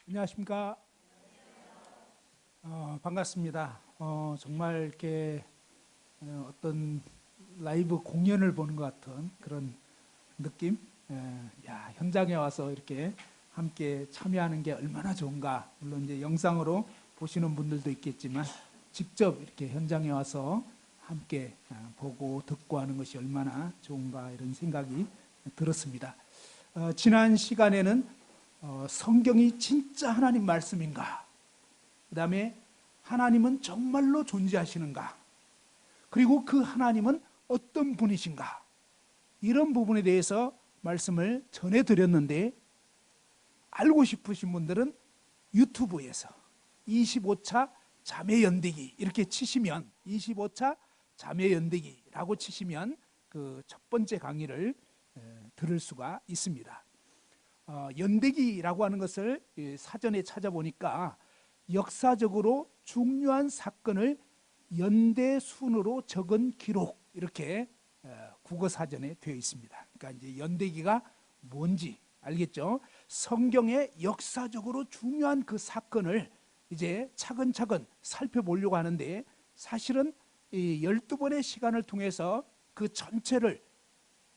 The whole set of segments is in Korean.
안녕하십니까? 반갑습니다. 정말 이렇게 어떤 라이브 공연을 보는 것 같은 그런 느낌? 현장에 와서 이렇게 함께 참여하는 게 얼마나 좋은가. 물론 이제 영상으로 보시는 분들도 있겠지만 직접 이렇게 현장에 와서 함께 보고 듣고 하는 것이 얼마나 좋은가 이런 생각이 들었습니다. 지난 시간에는 성경이 진짜 하나님 말씀인가? 그 다음에 하나님은 정말로 존재하시는가? 그리고 그 하나님은 어떤 분이신가? 이런 부분에 대해서 말씀을 전해드렸는데, 알고 싶으신 분들은 유튜브에서 25차 자매연대기 이렇게 치시면, 25차 자매연대기라고 치시면 그 첫 번째 강의를 들을 수가 있습니다. 연대기라고 하는 것을 사전에 찾아보니까 역사적으로 중요한 사건을 연대순으로 적은 기록, 이렇게 국어사전에 되어 있습니다. 그러니까 이제 연대기가 뭔지 알겠죠? 성경의 역사적으로 중요한 그 사건을 이제 차근차근 살펴보려고 하는데, 사실은 이 12번의 시간을 통해서 그 전체를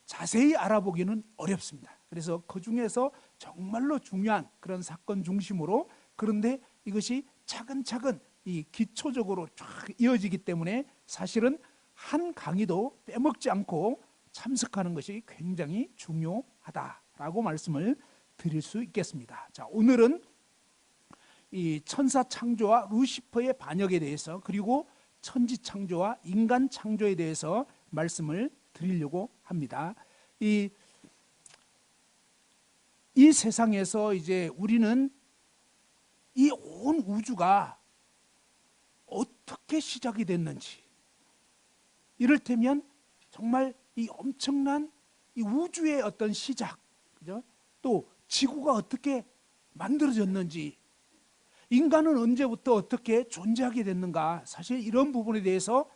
자세히 알아보기는 어렵습니다. 그래서 그 중에서 정말로 중요한 그런 사건 중심으로, 그런데 이것이 차근차근 이 기초적으로 쫙 이어지기 때문에 사실은 한 강의도 빼먹지 않고 참석하는 것이 굉장히 중요하다라고 말씀을 드릴 수 있겠습니다. 자, 오늘은 이 천사 창조와 루시퍼의 반역에 대해서, 그리고 천지 창조와 인간 창조에 대해서 말씀을 드리려고 합니다. 이 세상에서 이제 우리는 이 온 우주가 어떻게 시작이 됐는지, 이를테면 정말 이 엄청난 이 우주의 어떤 시작, 그죠? 또 지구가 어떻게 만들어졌는지, 인간은 언제부터 어떻게 존재하게 됐는가, 사실 이런 부분에 대해서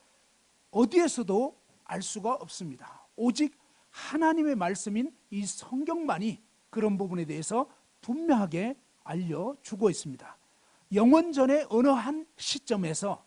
어디에서도 알 수가 없습니다. 오직 하나님의 말씀인 이 성경만이 그런 부분에 대해서 분명하게 알려주고 있습니다. 영원전의 어느 한 시점에서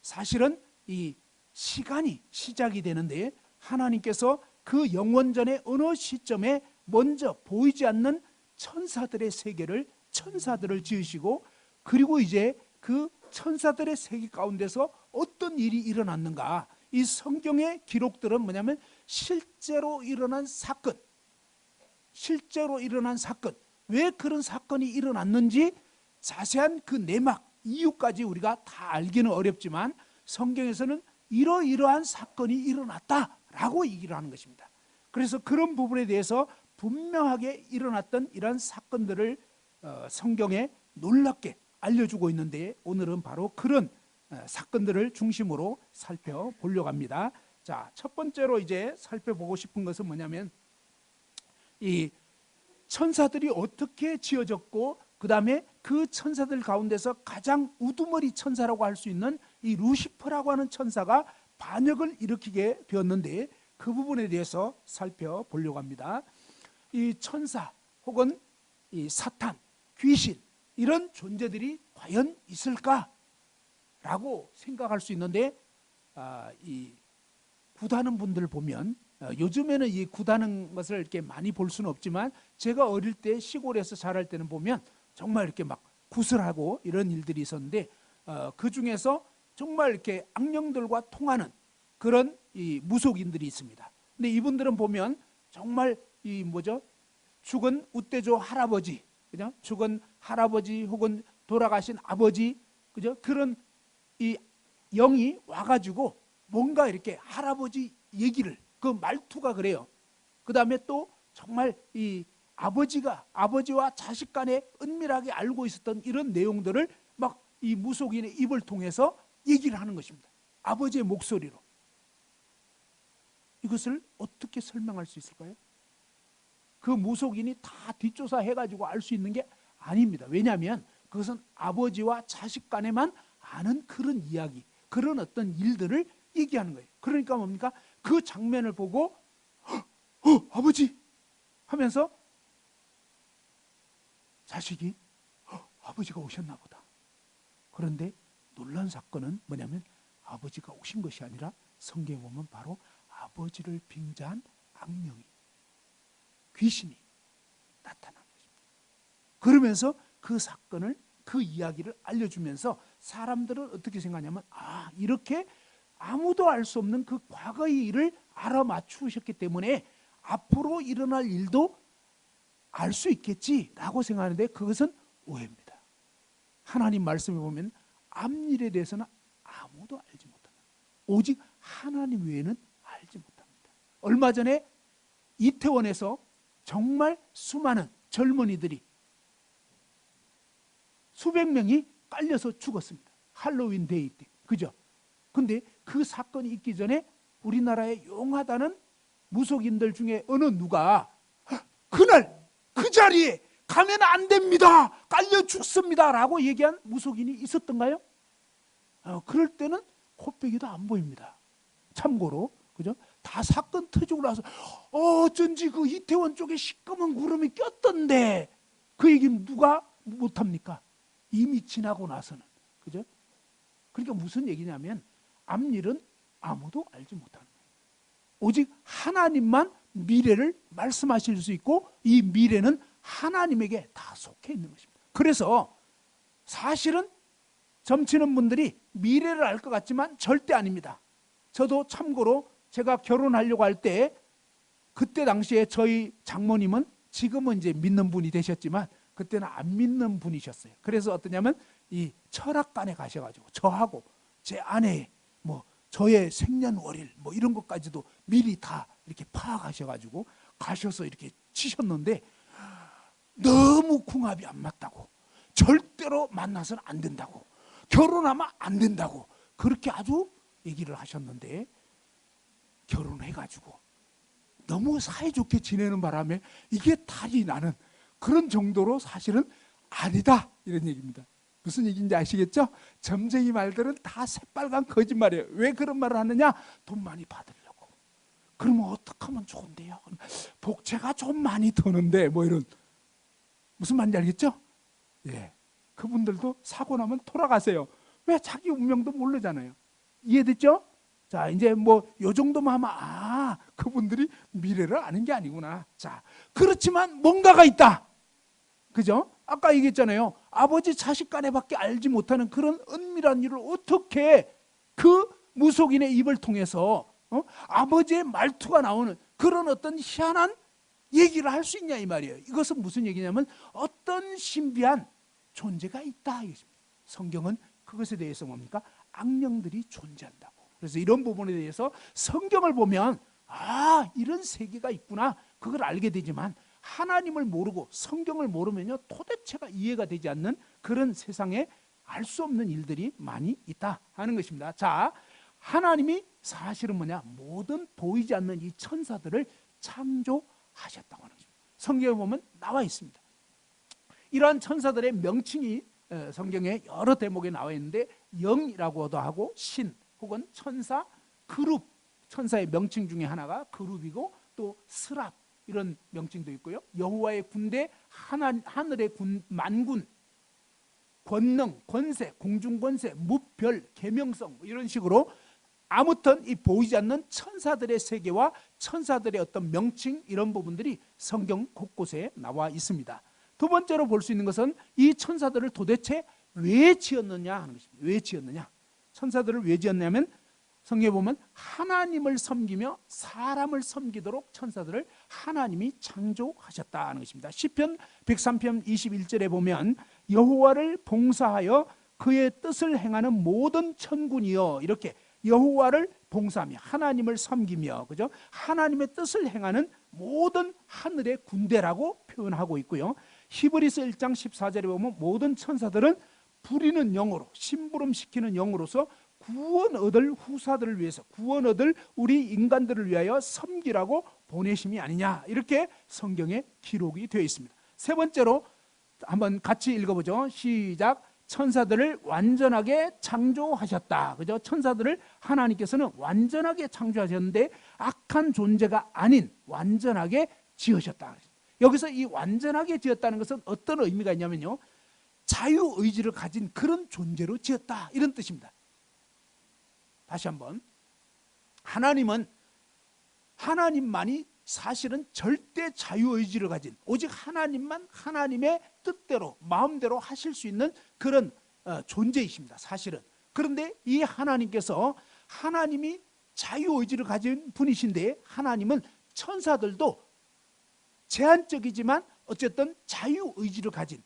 사실은 이 시간이 시작이 되는데, 하나님께서 그 영원전의 어느 시점에 먼저 보이지 않는 천사들의 세계를, 천사들을 지으시고, 그리고 이제 그 천사들의 세계 가운데서 어떤 일이 일어났는가, 이 성경의 기록들은 뭐냐면 실제로 일어난 사건, 실제로 일어난 사건, 왜 그런 사건이 일어났는지 자세한 그 내막, 이유까지 우리가 다 알기는 어렵지만 성경에서는 이러이러한 사건이 일어났다라고 얘기를 하는 것입니다. 그래서 그런 부분에 대해서 분명하게 일어났던 이러한 사건들을 성경에 놀랍게 알려주고 있는데, 오늘은 바로 그런 사건들을 중심으로 살펴보려고 합니다. 자, 첫 번째로 이제 살펴보고 싶은 것은 뭐냐면, 이 천사들이 어떻게 지어졌고, 그 다음에 그 천사들 가운데서 가장 우두머리 천사라고 할 수 있는 이 루시퍼라고 하는 천사가 반역을 일으키게 되었는데, 그 부분에 대해서 살펴보려고 합니다. 이 천사 혹은 이 사탄, 귀신, 이런 존재들이 과연 있을까라고 생각할 수 있는데, 이 굿하는 분들 보면, 요즘에는 이 굿하는 것을 이렇게 많이 볼 수는 없지만, 제가 어릴 때 시골에서 자랄 때는 보면 정말 이렇게 막 굿을 하고 이런 일들이 있었는데, 그 중에서 정말 이렇게 악령들과 통하는 그런 이 무속인들이 있습니다. 근데 이분들은 보면 정말 이 뭐죠? 죽은 우대조 할아버지, 그죠? 죽은 할아버지 혹은 돌아가신 아버지, 그죠? 그런 이 영이 와가지고 뭔가 이렇게 할아버지 얘기를, 그 말투가 그래요. 그 다음에 또 정말 이 아버지와 자식 간에 은밀하게 알고 있었던 이런 내용들을 막 이 무속인의 입을 통해서 얘기를 하는 것입니다. 아버지의 목소리로. 이것을 어떻게 설명할 수 있을까요? 그 무속인이 다 뒷조사 해가지고 알 수 있는 게 아닙니다. 왜냐하면 그것은 아버지와 자식 간에만 아는 그런 이야기, 그런 어떤 일들을 얘기하는 거예요. 그러니까 뭡니까? 그 장면을 보고 아버지 하면서 자식이 아버지가 오셨나 보다. 그런데 놀란 사건은 뭐냐면 아버지가 오신 것이 아니라 성경에 보면 바로 아버지를 빙자한 악령이, 귀신이 나타난 것입니다. 그러면서 그 사건을, 그 이야기를 알려주면서 사람들은 어떻게 생각하냐면, 아, 이렇게 아무도 알 수 없는 그 과거의 일을 알아맞추셨기 때문에 앞으로 일어날 일도 알 수 있겠지라고 생각하는데 그것은 오해입니다. 하나님 말씀에 보면 앞일에 대해서는 아무도 알지 못한다. 오직 하나님 외에는 알지 못합니다. 얼마 전에 이태원에서 정말 수많은 젊은이들이 수백 명이 깔려서 죽었습니다. 할로윈 데이 때. 그죠? 근데 그 사건이 있기 전에 우리나라에 용하다는 무속인들 중에 어느 누가 그날 그 자리에 가면 안 됩니다, 깔려 죽습니다 라고 얘기한 무속인이 있었던가요? 그럴 때는 코빼기도 안 보입니다. 참고로, 그죠? 다 사건 터지고 나서 어쩐지 그 이태원 쪽에 시꺼먼 구름이 꼈던데, 그 얘기는 누가 못합니까? 이미 지나고 나서는. 그죠? 그러니까 무슨 얘기냐면 앞일은 아무도 알지 못하는 거예요. 오직 하나님만 미래를 말씀하실 수 있고 이 미래는 하나님에게 다 속해 있는 것입니다. 그래서 사실은 점치는 분들이 미래를 알 것 같지만 절대 아닙니다. 저도 참고로 제가 결혼하려고 할 때 그때 당시에 저희 장모님은 지금은 이제 믿는 분이 되셨지만 그때는 안 믿는 분이셨어요. 그래서 어떠냐면 이 철학관에 가셔가지고 저하고 제 아내의 뭐 저의 생년월일 뭐 이런 것까지도 미리 다 이렇게 파악하셔가지고 가셔서 이렇게 치셨는데 너무 궁합이 안 맞다고, 절대로 만나서는 안 된다고, 결혼하면 안 된다고 그렇게 아주 얘기를 하셨는데 결혼해가지고 너무 사이좋게 지내는 바람에 이게 탈이 나는 그런 정도로 사실은 아니다 이런 얘기입니다. 무슨 얘기인지 아시겠죠? 점쟁이 말들은 다 새빨간 거짓말이에요. 왜 그런 말을 하느냐? 돈 많이 받으려고. 그러면 어떻게 하면 좋은데요? 복채가 좀 많이 드는데 뭐 이런, 무슨 말인지 알겠죠? 예, 그분들도 사고 나면 돌아가세요. 왜? 자기 운명도 모르잖아요. 이해됐죠? 자, 이제 뭐 요 정도만 하면 그분들이 미래를 아는 게 아니구나. 자, 그렇지만 뭔가가 있다. 그죠? 아까 얘기했잖아요. 아버지 자식 간에밖에 알지 못하는 그런 은밀한 일을 어떻게 그 무속인의 입을 통해서 아버지의 말투가 나오는 그런 어떤 희한한 얘기를 할 수 있냐 이 말이에요. 이것은 무슨 얘기냐면 어떤 신비한 존재가 있다. 성경은 그것에 대해서 뭡니까? 악령들이 존재한다고. 그래서 이런 부분에 대해서 성경을 보면 이런 세계가 있구나 그걸 알게 되지만 하나님을 모르고 성경을 모르면요 도대체가 이해가 되지 않는 그런 세상에 알 수 없는 일들이 많이 있다 하는 것입니다. 자, 하나님이 사실은 뭐냐? 모든 보이지 않는 이 천사들을 창조하셨다고 하는 것입니다. 성경에 보면 나와 있습니다. 이러한 천사들의 명칭이 성경에 여러 대목에 나와 있는데 영이라고도 하고 신 혹은 천사, 그룹, 천사의 명칭 중에 하나가 그룹이고 또 스랍 이런 명칭도 있고요. 여호와의 군대, 하늘의 만군, 권능, 권세, 공중권세, 무별, 계명성 이런 식으로 아무튼 이 보이지 않는 천사들의 세계와 천사들의 어떤 명칭 이런 부분들이 성경 곳곳에 나와 있습니다. 두 번째로 볼 수 있는 것은 이 천사들을 도대체 왜 지었느냐 하는 것입니다. 왜 지었느냐? 천사들을 왜 지었냐면 성경에 보면 하나님을 섬기며 사람을 섬기도록 천사들을 하나님이 창조하셨다는 것입니다. 시편 103편 21절에 보면 여호와를 봉사하여 그의 뜻을 행하는 모든 천군이여, 이렇게 여호와를 봉사하며 하나님을 섬기며, 그죠? 하나님의 뜻을 행하는 모든 하늘의 군대라고 표현하고 있고요. 히브리서 1장 14절에 보면 모든 천사들은 부리는 영으로, 심부름시키는 영으로서 구원 얻을 후사들을 위해서, 구원 얻을 우리 인간들을 위하여 섬기라고 보내심이 아니냐, 이렇게 성경에 기록이 되어 있습니다. 세 번째로 한번 같이 읽어보죠. 시작. 천사들을 완전하게 창조하셨다. 그죠? 천사들을 하나님께서는 완전하게 창조하셨는데 악한 존재가 아닌 완전하게 지으셨다. 여기서 이 완전하게 지었다는 것은 어떤 의미가 있냐면요, 자유의지를 가진 그런 존재로 지었다, 이런 뜻입니다. 다시 한번, 하나님만이 사실은 절대 자유의지를 가진, 오직 하나님만 하나님의 뜻대로 마음대로 하실 수 있는 그런 존재이십니다, 사실은. 그런데 이 하나님께서, 하나님이 자유의지를 가진 분이신데, 하나님은 천사들도 제한적이지만 어쨌든 자유의지를 가진,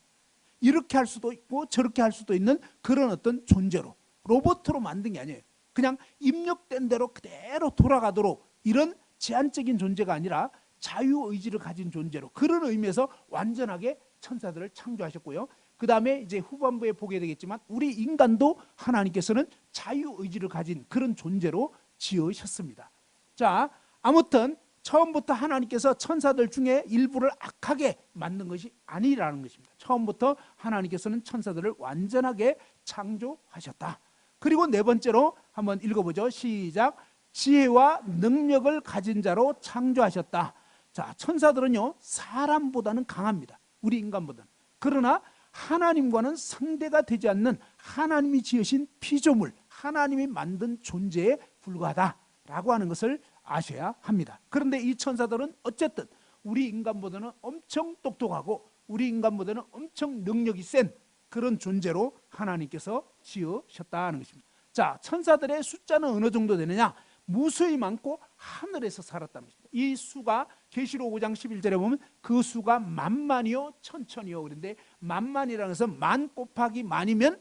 이렇게 할 수도 있고 저렇게 할 수도 있는 그런 어떤 존재로, 로봇으로 만든 게 아니에요. 그냥 입력된 대로 그대로 돌아가도록, 이런 제한적인 존재가 아니라 자유의지를 가진 존재로, 그런 의미에서 완전하게 천사들을 창조하셨고요. 그 다음에 이제 후반부에 보게 되겠지만, 우리 인간도 하나님께서는 자유의지를 가진 그런 존재로 지으셨습니다. 자, 아무튼 처음부터 하나님께서 천사들 중에 일부를 악하게 만든 것이 아니라는 것입니다. 처음부터 하나님께서는 천사들을 완전하게 창조하셨다. 그리고 네 번째로 한번 읽어보죠. 시작. 지혜와 능력을 가진 자로 창조하셨다. 자, 천사들은요, 사람보다는 강합니다, 우리 인간보다는. 그러나 하나님과는 상대가 되지 않는, 하나님이 지으신 피조물, 하나님이 만든 존재에 불과하다라고 하는 것을 아셔야 합니다. 그런데 이 천사들은 어쨌든 우리 인간보다는 엄청 똑똑하고, 우리 인간보다는 엄청 능력이 센 그런 존재로 하나님께서 지으셨다는 것입니다. 자, 천사들의 숫자는 어느 정도 되느냐? 무수히 많고 하늘에서 살았다는 것입니다. 이 수가 계시록 5장 11절에 보면 그 수가 만만이요 천천이요, 그런데 만만이라는 것은 만 곱하기 만이면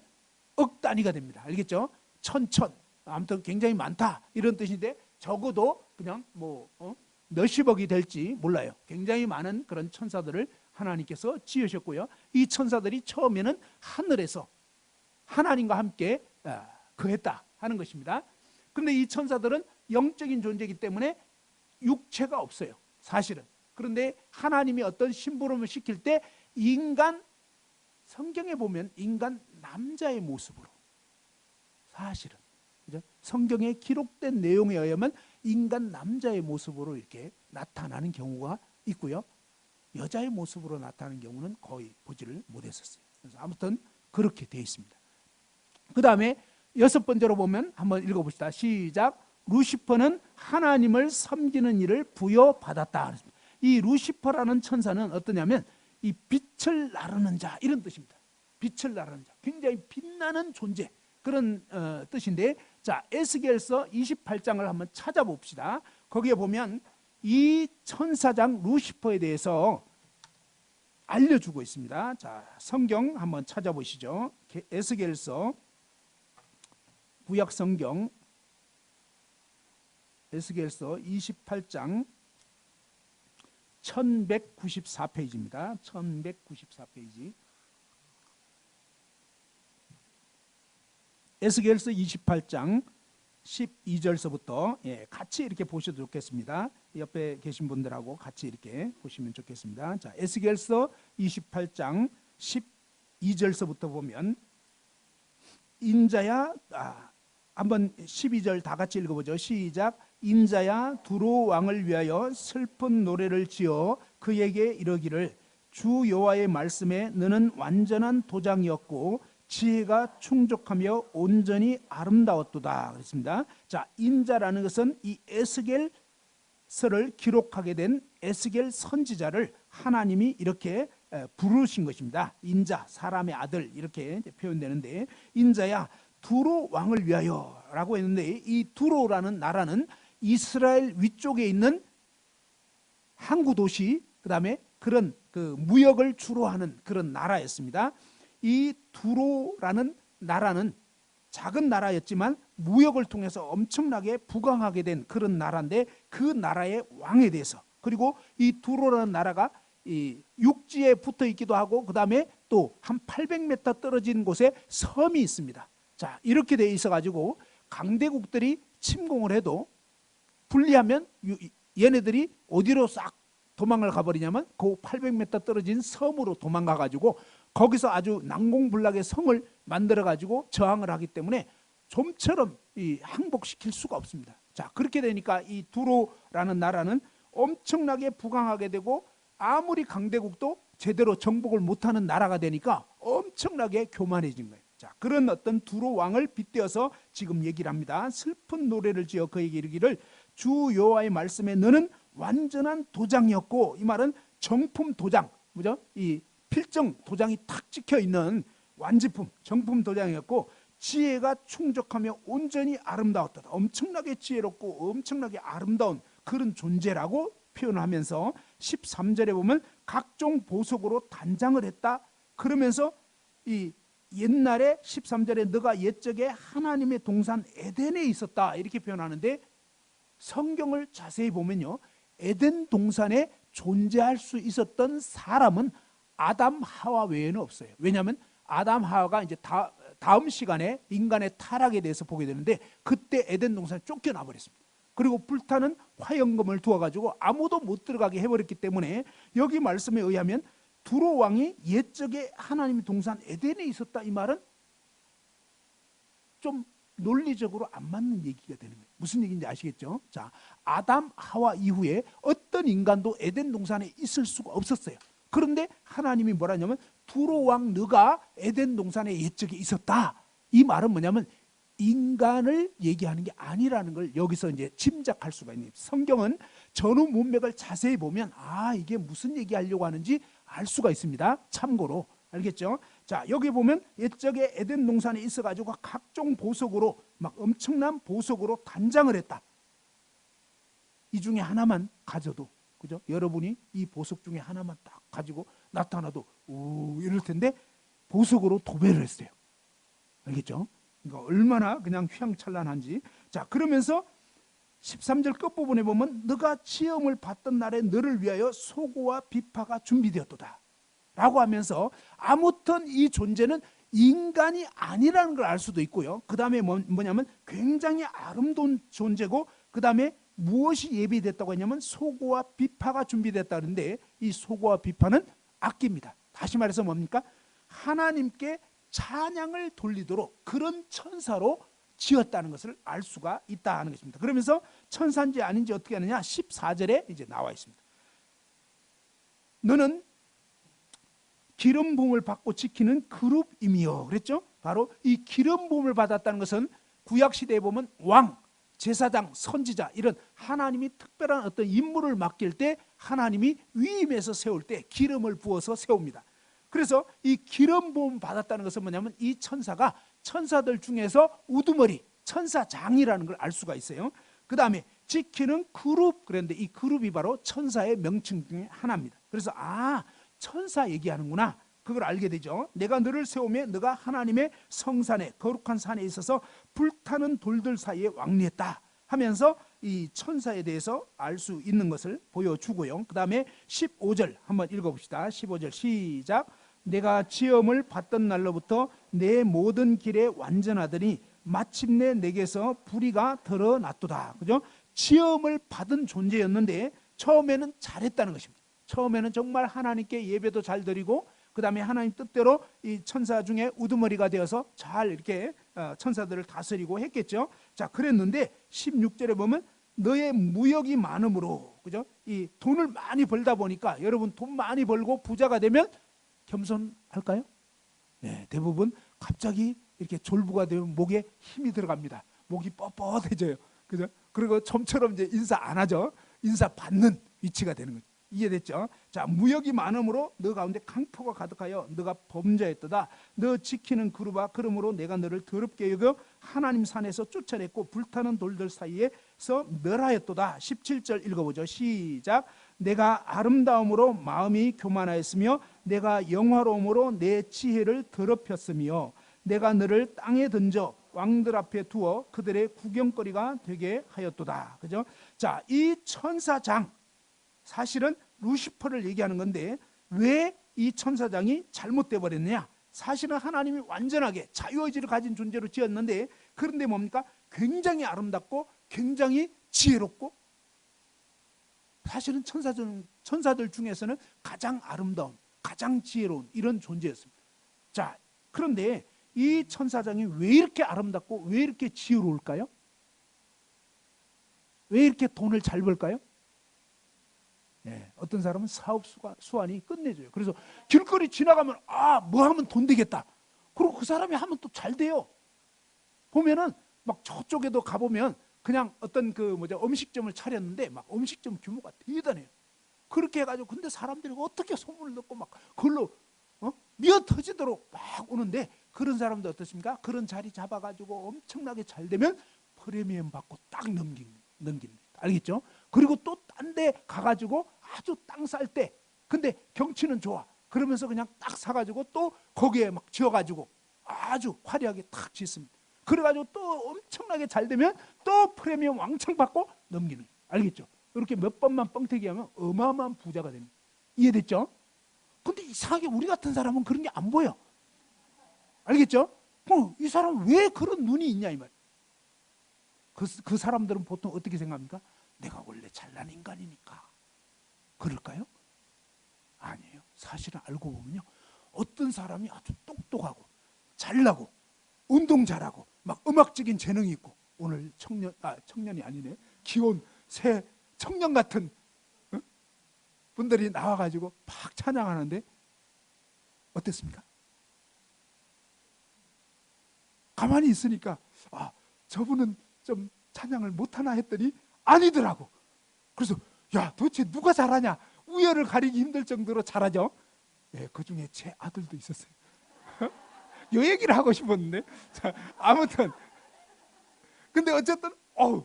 억 단위가 됩니다. 알겠죠? 천천, 아무튼 굉장히 많다, 이런 뜻인데, 적어도 그냥 몇십억이 될지 몰라요. 굉장히 많은 그런 천사들을 하나님께서 지으셨고요. 이 천사들이 처음에는 하늘에서 하나님과 함께 거했다 하는 것입니다. 그런데 이 천사들은 영적인 존재이기 때문에 육체가 없어요, 사실은. 그런데 하나님이 어떤 심부름을 시킬 때, 인간, 성경에 보면 인간 남자의 모습으로, 사실은, 그죠? 성경에 기록된 내용에 의하면 인간 남자의 모습으로 이렇게 나타나는 경우가 있고요, 여자의 모습으로 나타나는 경우는 거의 보지를 못했었어요. 그래서 아무튼 그렇게 되어 있습니다. 그 다음에 여섯 번째로 보면 한번 읽어봅시다. 시작. 루시퍼는 하나님을 섬기는 일을 부여받았다. 이 루시퍼라는 천사는 어떠냐면, 이 빛을 나르는 자, 이런 뜻입니다. 빛을 나르는 자, 굉장히 빛나는 존재, 그런 뜻인데, 자, 에스겔서 28장을 한번 찾아봅시다. 거기에 보면 이 천사장 루시퍼에 대해서 알려주고 있습니다. 자, 성경 한번 찾아보시죠. 에스겔서, 구약 성경 에스겔서 28장 1194페이지입니다. 1194페이지. 에스겔서 28장 12절서부터 같이 이렇게 보셔도 좋겠습니다. 옆에 계신 분들하고 같이 이렇게 보시면 좋겠습니다. 자, 에스겔서 28장 12절서부터 보면, 인자야, 한번 12절 다 같이 읽어보죠. 시작. 인자야, 두로 왕을 위하여 슬픈 노래를 지어 그에게 이르기를, 주 여호와의 말씀에 너는 완전한 도장이었고 지혜가 충족하며 온전히 아름다웠도다 그랬습니다. 자, 인자라는 것은 이 에스겔서를 기록하게 된 에스겔 선지자를 하나님이 이렇게 부르신 것입니다. 인자, 사람의 아들, 이렇게 표현되는데, 인자야, 두로 왕을 위하여 라고 했는데, 이 두로라는 나라는 이스라엘 위쪽에 있는 항구 도시, 그 다음에 그런 그 무역을 주로 하는 그런 나라였습니다. 이 두로라는 나라는 작은 나라였지만 무역을 통해서 엄청나게 부강하게 된 그런 나라인데, 그 나라의 왕에 대해서, 그리고 이 두로라는 나라가 이 육지에 붙어 있기도 하고, 그 다음에 또 한 800m 떨어진 곳에 섬이 있습니다. 자, 이렇게 돼 있어 가지고 강대국들이 침공을 해도 불리하면 얘네들이 어디로 싹 도망을 가버리냐면, 그 800m 떨어진 섬으로 도망가 가지고 거기서 아주 난공불락의 성을 만들어 가지고 저항을 하기 때문에 좀처럼 항복시킬 수가 없습니다. 자, 그렇게 되니까 이 두로라는 나라는 엄청나게 부강하게 되고, 아무리 강대국도 제대로 정복을 못하는 나라가 되니까 엄청나게 교만해진 거예요. 자, 그런 어떤 두로 왕을 빗대어서 지금 얘기를 합니다. 슬픈 노래를 지어 그에게 이르기를 주 여호와의 말씀에 너는 완전한 도장이었고, 이 말은 정품 도장, 그죠? 이 필정 도장이 탁 찍혀 있는 완제품, 정품 도장이었고, 지혜가 충족하며 온전히 아름다웠다. 엄청나게 지혜롭고 엄청나게 아름다운 그런 존재라고 표현하면서 13절에 보면 각종 보석으로 단장을 했다. 그러면서 이 옛날에 13절에 너가 옛적에 하나님의 동산 에덴에 있었다 이렇게 표현하는데, 성경을 자세히 보면요, 에덴 동산에 존재할 수 있었던 사람은 아담 하와 외에는 없어요. 왜냐하면 아담 하와가 이제 다음 시간에 인간의 타락에 대해서 보게 되는데, 그때 에덴 동산에 쫓겨나 버렸습니다. 그리고 불타는 화영검을 두어가지고 아무도 못 들어가게 해버렸기 때문에, 여기 말씀에 의하면 두로 왕이 옛적에 하나님의 동산 에덴에 있었다, 이 말은 좀 논리적으로 안 맞는 얘기가 되는 거예요. 무슨 얘기인지 아시겠죠? 자, 아담 하와 이후에 어떤 인간도 에덴 동산에 있을 수가 없었어요. 그런데 하나님이 뭐라냐면 두로 왕 너가 에덴 동산에 옛적에 있었다. 이 말은 뭐냐면 인간을 얘기하는 게 아니라는 걸 여기서 이제 짐작할 수가 있는 거예요. 성경은 전후 문맥을 자세히 보면 이게 무슨 얘기하려고 하는지 알 수가 있습니다. 참고로. 알겠죠? 자, 여기 보면 옛적에 에덴 동산에 있어가지고 각종 보석으로, 막 엄청난 보석으로 단장을 했다. 이 중에 하나만 가져도, 그죠? 여러분이 이 보석 중에 하나만 딱 가지고 나타나도 이럴 텐데 보석으로 도배를 했어요. 알겠죠? 그러니까 얼마나 그냥 휘황찬란한지. 자, 그러면서 13절 끝부분에 보면 너가 시험을 받던 날에 너를 위하여 소고와 비파가 준비되었도다 라고 하면서, 아무튼 이 존재는 인간이 아니라는 걸 알 수도 있고요, 그 다음에 뭐냐면 굉장히 아름다운 존재고, 그 다음에 무엇이 예비됐다고 했냐면 소고와 비파가 준비됐다는데, 이 소고와 비파는 악기입니다. 다시 말해서 뭡니까? 하나님께 찬양을 돌리도록 그런 천사로 지었다는 것을 알 수가 있다 하는 것입니다. 그러면서 천사인지 아닌지 어떻게 하느냐, 14절에 이제 나와 있습니다. 너는 기름 부음을 받고 지키는 그룹임이요, 그랬죠? 바로 이 기름 부음을 받았다는 것은 구약 시대에 보면 왕, 제사장, 선지자, 이런 하나님이 특별한 어떤 임무를 맡길 때 하나님이 위임해서 세울 때 기름을 부어서 세웁니다. 그래서 이 기름 부음 받았다는 것은 뭐냐면 이 천사가 천사들 중에서 우두머리, 천사장이라는 걸 알 수가 있어요. 그 다음에 지키는 그룹, 그런데 이 그룹이 바로 천사의 명칭 중에 하나입니다. 그래서 천사 얘기하는구나, 그걸 알게 되죠. 내가 너를 세우며 너가 하나님의 성산에, 거룩한 산에 있어서 불타는 돌들 사이에 왕래했다 하면서 이 천사에 대해서 알 수 있는 것을 보여주고요. 그 다음에 15절 한번 읽어봅시다. 15절 시작. 내가 지음을 받던 날로부터 내 모든 길에 완전하더니 마침내 내게서 불의가 드러났도다. 그죠? 지음을 받은 존재였는데 처음에는 잘했다는 것입니다. 처음에는 정말 하나님께 예배도 잘 드리고, 그 다음에 하나님 뜻대로 이 천사 중에 우두머리가 되어서 잘 이렇게 천사들을 다스리고 했겠죠. 자, 그랬는데 16절에 보면 너의 무역이 많음으로, 그죠? 이 돈을 많이 벌다 보니까, 여러분 돈 많이 벌고 부자가 되면 겸손할까요? 네, 대부분 갑자기 이렇게 졸부가 되면 목에 힘이 들어갑니다. 목이 뻣뻣해져요. 그죠? 그리고 좀처럼 이제 인사 안 하죠. 인사 받는 위치가 되는 거죠. 이해됐죠? 자, 무역이 많음으로 너 가운데 강포가 가득하여 너가 범죄했도다. 너 지키는 그루바, 그러므로 내가 너를 더럽게 여겨 하나님 산에서 쫓아냈고 불타는 돌들 사이에서 멸하였도다. 17절 읽어보죠. 시작. 내가 아름다움으로 마음이 교만하였으며 내가 영화로움으로 내 지혜를 더럽혔으며 내가 너를 땅에 던져 왕들 앞에 두어 그들의 구경거리가 되게 하였도다. 그죠? 자, 이 천사장, 사실은 루시퍼를 얘기하는 건데 왜 이 천사장이 잘못돼 버렸느냐? 사실은 하나님이 완전하게 자유의지를 가진 존재로 지었는데, 그런데 뭡니까? 굉장히 아름답고 굉장히 지혜롭고, 사실은 천사들 중에서는 가장 아름다운, 가장 지혜로운 이런 존재였습니다. 자, 그런데 이 천사장이 왜 이렇게 아름답고 왜 이렇게 지혜로울까요? 왜 이렇게 돈을 잘 벌까요? 네, 어떤 사람은 사업 수완이 끝내줘요. 그래서 길거리 지나가면 뭐 하면 돈 되겠다. 그리고 그 사람이 하면 또 잘 돼요. 보면은 막 저쪽에도 가보면 그냥 어떤 음식점을 차렸는데 막 음식점 규모가 대단해요. 그렇게 해가지고 근데 사람들이 어떻게 소문을 듣고 막 그걸로 미어 터지도록 막 오는데, 그런 사람도 어떻습니까? 그런 자리 잡아가지고 엄청나게 잘 되면 프리미엄 받고 딱 넘깁니다. 알겠죠? 그리고 또 딴 데 가가지고 아주 땅 쌀 때, 근데 경치는 좋아. 그러면서 그냥 딱 사가지고 또 거기에 막 지어가지고 아주 화려하게 탁 짓습니다. 그래가지고 또 엄청나게 잘 되면 또 프리미엄 왕창 받고 넘기는 거예요. 알겠죠? 이렇게 몇 번만 뻥튀기 하면 어마어마한 부자가 됩니다. 이해됐죠? 근데 이상하게 우리 같은 사람은 그런 게 안 보여. 알겠죠? 이 사람 왜 그런 눈이 있냐 이 말. 그 사람들은 보통 어떻게 생각합니까? 내가 원래 잘난 인간이니까. 그럴까요? 아니에요. 사실은 알고 보면요, 어떤 사람이 아주 똑똑하고 잘나고 운동 잘하고 막 음악적인 재능이 있고, 오늘 청년이 아니네, 귀여운 새 청년 같은 분들이 나와가지고 막 찬양하는데 어땠습니까? 가만히 있으니까 저분은 좀 찬양을 못하나 했더니 아니더라고. 그래서 야, 도대체 누가 잘하냐, 우열을 가리기 힘들 정도로 잘하죠. 네, 그 중에 제 아들도 있었어요. 이 얘기를 하고 싶었는데, 자, 아무튼 근데 어쨌든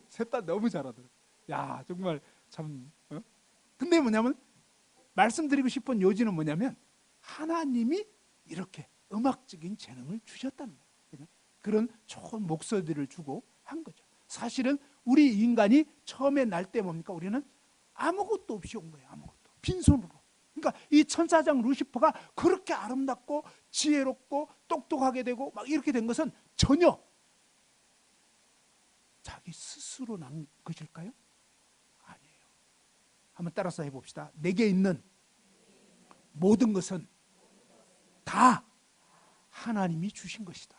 셋 다 너무 잘하더라고요. 야, 정말 참. 근데 뭐냐면 말씀드리고 싶은 요지는 뭐냐면, 하나님이 이렇게 음악적인 재능을 주셨다는 거예요. 그런 좋은 목소리를 주고 한 거죠. 사실은 우리 인간이 처음에 날 때 뭡니까? 우리는 아무것도 없이 온 거예요. 아무것도. 빈손으로. 그러니까 이 천사장 루시퍼가 그렇게 아름답고 지혜롭고 똑똑하게 되고 막 이렇게 된 것은 전혀 자기 스스로 난 것일까요? 아니에요. 한번 따라서 해봅시다. 내게 있는 모든 것은 다 하나님이 주신 것이다.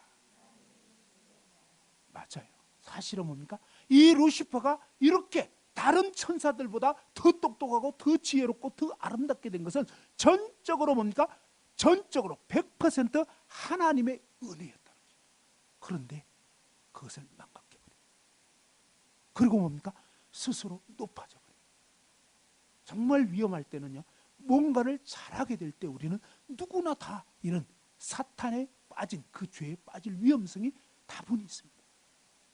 맞아요. 사실은 뭡니까? 이 루시퍼가 이렇게 다른 천사들보다 더 똑똑하고 더 지혜롭고 더 아름답게 된 것은 전적으로 뭡니까? 전적으로 100% 하나님의 은혜였다는 거죠. 그런데 그것을 망각해 버려요. 그리고 뭡니까? 스스로 높아져 버려요. 정말 위험할 때는요, 뭔가를 잘하게 될 때 우리는 누구나 다 이런 사탄에 빠진, 그 죄에 빠질 위험성이 다분히 있습니다.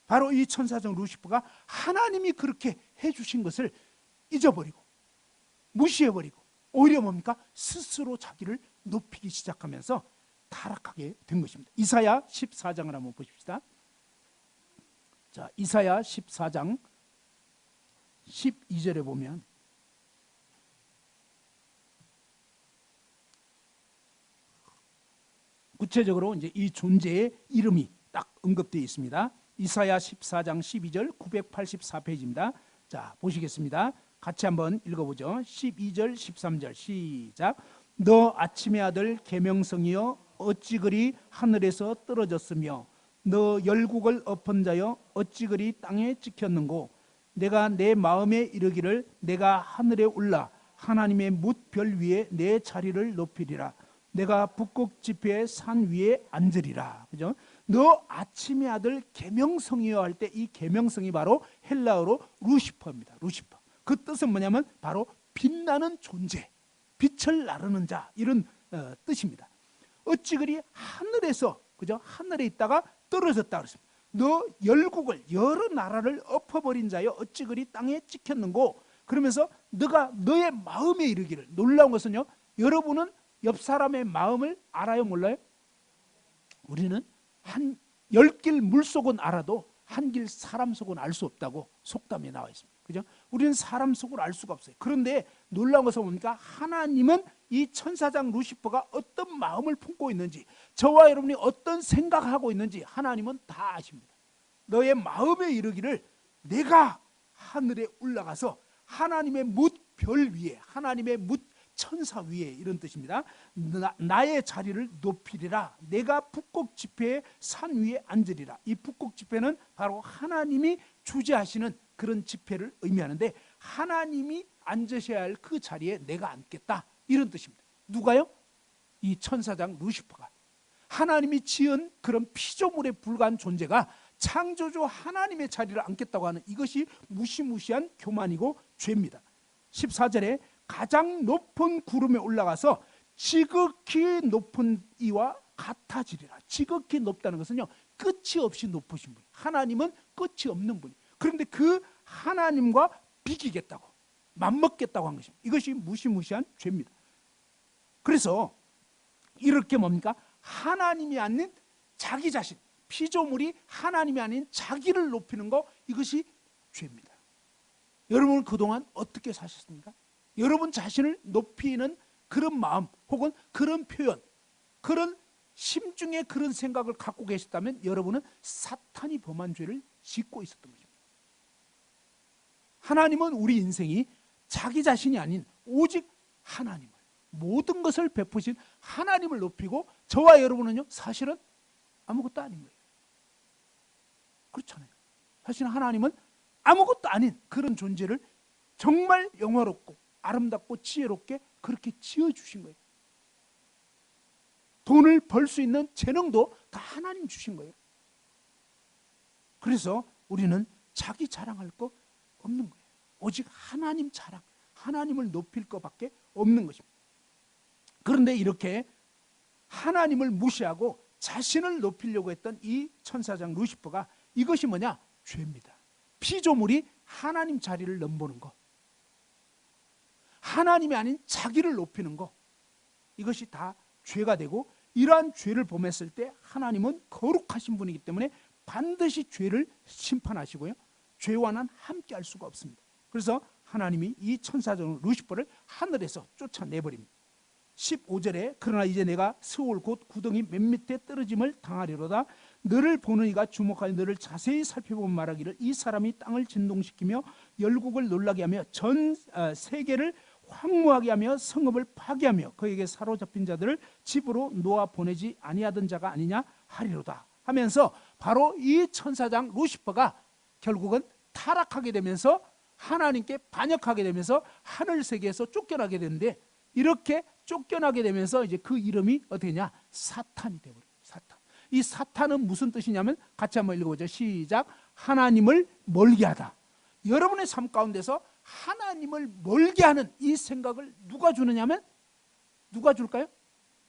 바로 이 천사장 루시퍼가 하나님이 그렇게 해주신 것을 잊어버리고 무시해버리고 오히려 뭡니까? 스스로 자기를 높이기 시작하면서 타락하게 된 것입니다. 이사야 14장을 한번 보십시다. 자, 이사야 14장 12절에 보면 구체적으로 이제 이 존재의 이름이 딱 언급되어 있습니다. 이사야 14장 12절 984페이지입니다. 자, 보시겠습니다. 같이 한번 읽어보죠. 12절 13절 시작. 너 아침의 아들 계명성이여 어찌 그리 하늘에서 떨어졌으며 너 열국을 엎은 자여 어찌 그리 땅에 찍혔는고 내가 내 마음에 이르기를 내가 하늘에 올라 하나님의 뭇별 위에 내 자리를 높이리라. 내가 북극 지폐의 산 위에 앉으리라. 그죠? 너 아침의 아들 계명성이여 할 때 이 계명성이 바로 헬라어로 루시퍼입니다. 루시퍼. 그 뜻은 뭐냐면 바로 빛나는 존재, 빛을 나르는 자, 이런 뜻입니다. 어찌 그리 하늘에서, 그죠? 하늘에 있다가 떨어졌다 그랬습니다. 너 열국을, 여러 나라를 엎어버린 자여 어찌 그리 땅에 찍혔는고, 그러면서 너가 너의 마음에 이르기를. 놀라운 것은요, 여러분은 옆 사람의 마음을 알아요, 몰라요? 우리는 한 10길 물속은 알아도 한 길 사람 속은 알 수 없다고 속담에 나와 있습니다. 그죠? 우리는 사람 속을 알 수가 없어요. 그런데 놀라운 것은 뭡니까? 하나님은 이 천사장 루시퍼가 어떤 마음을 품고 있는지, 저와 여러분이 어떤 생각하고 있는지 하나님은 다 아십니다. 너의 마음에 이르기를 내가 하늘에 올라가서 하나님의 뭇별 위에, 하나님의 천사 위에, 이런 뜻입니다. 나의 자리를 높이리라. 내가 북극 지폐의 산 위에 앉으리라. 이 북극 지폐는 바로 하나님이 주재하시는 그런 지폐를 의미하는데, 하나님이 앉으셔야 할 그 자리에 내가 앉겠다, 이런 뜻입니다. 누가요? 이 천사장 루시퍼가. 하나님이 지은 그런 피조물에 불과한 존재가 창조주 하나님의 자리를 앉겠다고 하는 이것이 무시무시한 교만이고 죄입니다. 14절에 가장 높은 구름에 올라가서 지극히 높은 이와 같아지리라. 지극히 높다는 것은요, 끝이 없이 높으신 분, 하나님은 끝이 없는 분이. 그런데 그 하나님과 비기겠다고, 맞먹겠다고 한 것입니다. 이것이 무시무시한 죄입니다. 그래서 이렇게 뭡니까? 하나님이 아닌 자기 자신, 피조물이 하나님이 아닌 자기를 높이는 거, 이것이 죄입니다. 여러분 그동안 어떻게 사셨습니까? 여러분 자신을 높이는 그런 마음 혹은 그런 표현, 그런 심중에 그런 생각을 갖고 계셨다면 여러분은 사탄이 범한 죄를 짓고 있었던 것입니다. 하나님은 우리 인생이 자기 자신이 아닌 오직 하나님을, 모든 것을 베푸신 하나님을 높이고, 저와 여러분은요 사실은 아무것도 아닌 거예요. 그렇잖아요. 사실 하나님은 아무것도 아닌 그런 존재를 정말 영화롭고 아름답고 지혜롭게 그렇게 지어주신 거예요. 돈을 벌 수 있는 재능도 다 하나님 주신 거예요. 그래서 우리는 자기 자랑할 거 없는 거예요. 오직 하나님 자랑, 하나님을 높일 것밖에 없는 것입니다. 그런데 이렇게 하나님을 무시하고 자신을 높이려고 했던 이 천사장 루시퍼가, 이것이 뭐냐? 죄입니다. 피조물이 하나님 자리를 넘보는 거, 하나님이 아닌 자기를 높이는 거, 이것이 다 죄가 되고, 이러한 죄를 범했을 때 하나님은 거룩하신 분이기 때문에 반드시 죄를 심판하시고요, 죄와는 함께 할 수가 없습니다. 그래서 하나님이 이 천사장 루시퍼를 하늘에서 쫓아내버립니다. 15절에 그러나 이제 내가 스올 곧 구덩이 맨 밑에 떨어짐을 당하리로다. 너를 보는 이가 주목하여 너를 자세히 살펴보면 말하기를 이 사람이 땅을 진동시키며 열국을 놀라게 하며 전 세계를 황무하게 하며 성읍을 파괴하며 그에게 사로잡힌 자들을 집으로 놓아 보내지 아니하던 자가 아니냐 하리로다 하면서, 바로 이 천사장 루시퍼가 결국은 타락하게 되면서 하나님께 반역하게 되면서 하늘 세계에서 쫓겨나게 되는데, 이렇게 쫓겨나게 되면서 이제 그 이름이 어떻게 되냐? 사탄이 되어버려요. 사탄. 이 사탄은 무슨 뜻이냐면, 같이 한번 읽어보죠. 시작. 하나님을 멀게 하다. 여러분의 삶 가운데서 하나님을 멀게 하는 이 생각을 누가 주느냐면, 누가 줄까요?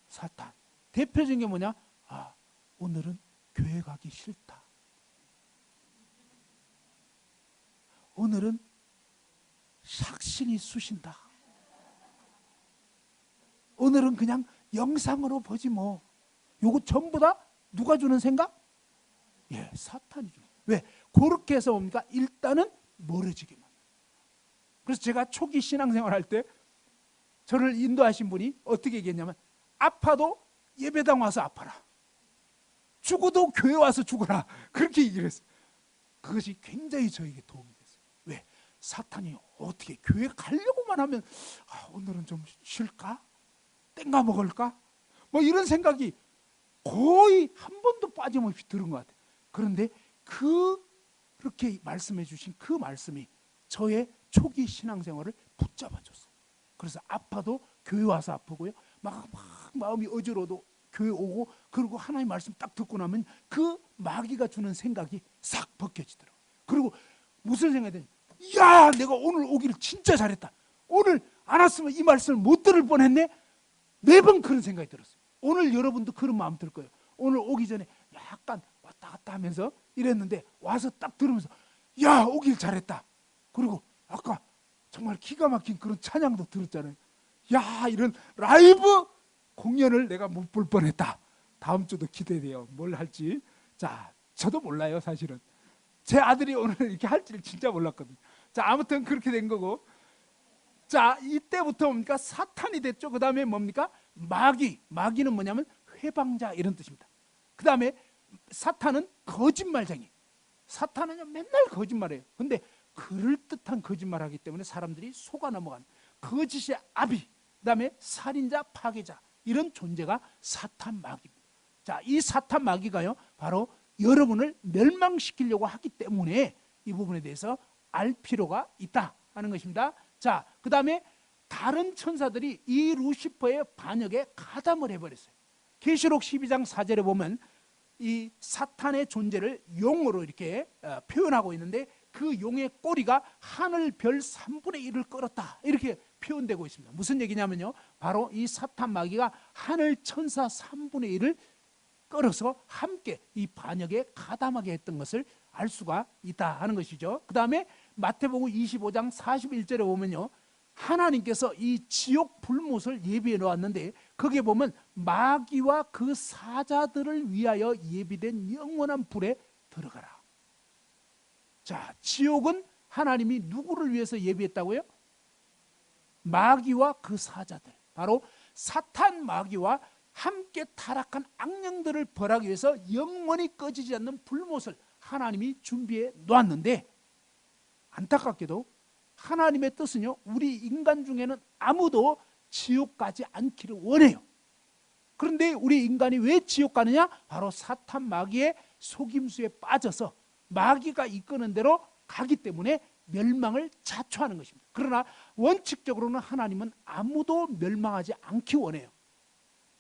사탄. 대표적인 게 뭐냐? 아, 오늘은 교회 가기 싫다. 오늘은 삭신이 쑤신다. 오늘은 그냥 영상으로 보지 뭐. 요거 전부 다 누가 주는 생각? 예, 사탄이 주는. 왜? 그렇게 해서 뭡니까? 일단은 멀어지게 만들어요. 그래서 제가 초기 신앙생활 할 때 저를 인도하신 분이 어떻게 얘기했냐면, 아파도 예배당 와서 아파라, 죽어도 교회 와서 죽어라, 그렇게 얘기를 했어요. 그것이 굉장히 저에게 도움이 됐어요. 왜? 사탄이 어떻게 교회 가려고만 하면 오늘은 좀 쉴까? 땡가 먹을까? 뭐 이런 생각이 거의 한 번도 빠짐없이 들은 것 같아요. 그런데 그렇게 말씀해 주신 그 말씀이 저의 초기 신앙생활을 붙잡아줬어요. 그래서 아파도 교회 와서 아프고요, 막 마음이 어지러워도 교회 오고, 그리고 하나님 말씀 딱 듣고 나면 그 마귀가 주는 생각이 싹 벗겨지더라고요. 그리고 무슨 생각이 드냐? 야, 내가 오늘 오기를 진짜 잘했다. 오늘 안 왔으면 이 말씀을 못 들을 뻔했네. 매번 그런 생각이 들었어요. 오늘 여러분도 그런 마음 들 거예요. 오늘 오기 전에 약간 왔다 갔다 하면서 이랬는데, 와서 딱 들으면서 야, 오길 잘했다. 그리고 아까 정말 기가 막힌 그런 찬양도 들었잖아요. 야, 이런 라이브 공연을 내가 못 볼 뻔했다. 다음 주도 기대돼요. 뭘 할지. 자, 저도 몰라요, 사실은. 제 아들이 오늘 이렇게 할지를 진짜 몰랐거든요. 자, 아무튼 그렇게 된 거고. 자, 이때부터 뭡니까? 사탄이 됐죠. 그 다음에 뭡니까? 마귀는 뭐냐면 회방자, 이런 뜻입니다. 그 다음에 사탄은 거짓말쟁이. 사탄은 맨날 거짓말해요. 근데 그럴듯한 거짓말하기 때문에 사람들이 속아 넘어가는 거짓의 아비, 그 다음에 살인자, 파괴자, 이런 존재가 사탄 마귀입니다. 자, 이 사탄 마귀가요, 바로 여러분을 멸망시키려고 하기 때문에 이 부분에 대해서 알 필요가 있다 하는 것입니다. 자, 그 다음에 다른 천사들이 이 루시퍼의 반역에 가담을 해버렸어요. 계시록 12장 4절에 보면 이 사탄의 존재를 용으로 이렇게 표현하고 있는데 그 용의 꼬리가 하늘 별 3분의 1을 끌었다 이렇게 표현되고 있습니다. 무슨 얘기냐면요, 바로 이 사탄 마귀가 하늘 천사 3분의 1을 끌어서 함께 이 반역에 가담하게 했던 것을 알 수가 있다 하는 것이죠. 그 다음에 마태복음 25장 41절에 보면요, 하나님께서 이 지옥 불못을 예비해 놓았는데 거기에 보면 마귀와 그 사자들을 위하여 예비된 영원한 불에 들어가라. 자, 지옥은 하나님이 누구를 위해서 예비했다고요? 마귀와 그 사자들, 바로 사탄 마귀와 함께 타락한 악령들을 벌하기 위해서 영원히 꺼지지 않는 불못을 하나님이 준비해 놓았는데, 안타깝게도 하나님의 뜻은요, 우리 인간 중에는 아무도 지옥 가지 않기를 원해요. 그런데 우리 인간이 왜 지옥 가느냐? 바로 사탄 마귀의 속임수에 빠져서 마귀가 이끄는 대로 가기 때문에 멸망을 자초하는 것입니다. 그러나 원칙적으로는 하나님은 아무도 멸망하지 않기 원해요.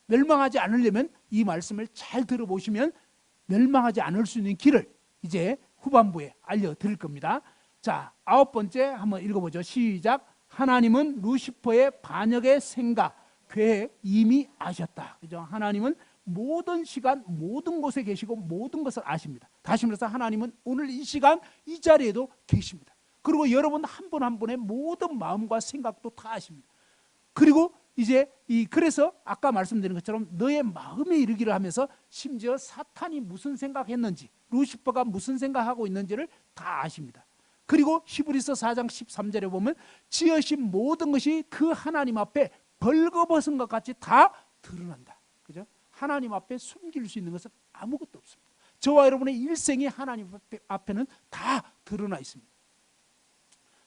멸망하지 않으려면 이 말씀을 잘 들어보시면 멸망하지 않을 수 있는 길을 이제 후반부에 알려드릴 겁니다. 자, 9번째 한번 읽어보죠. 시작. 하나님은 루시퍼의 반역의 생각, 계획 이미 아셨다. 그죠? 하나님은 모든 시간, 모든 곳에 계시고 모든 것을 아십니다. 다시 말해서 하나님은 오늘 이 시간 이 자리에도 계십니다. 그리고 여러분 한 분 한 분의 모든 마음과 생각도 다 아십니다. 그리고 이제 그래서 아까 말씀드린 것처럼 너의 마음에 이르기를 하면서 심지어 사탄이 무슨 생각했는지, 루시퍼가 무슨 생각하고 있는지를 다 아십니다. 그리고 히브리서 4장 13절에 보면 지으신 모든 것이 그 하나님 앞에 벌거벗은 것 같이 다 드러난다. 그죠? 하나님 앞에 숨길 수 있는 것은 아무것도 없습니다. 저와 여러분의 일생이 하나님 앞에는 다 드러나 있습니다.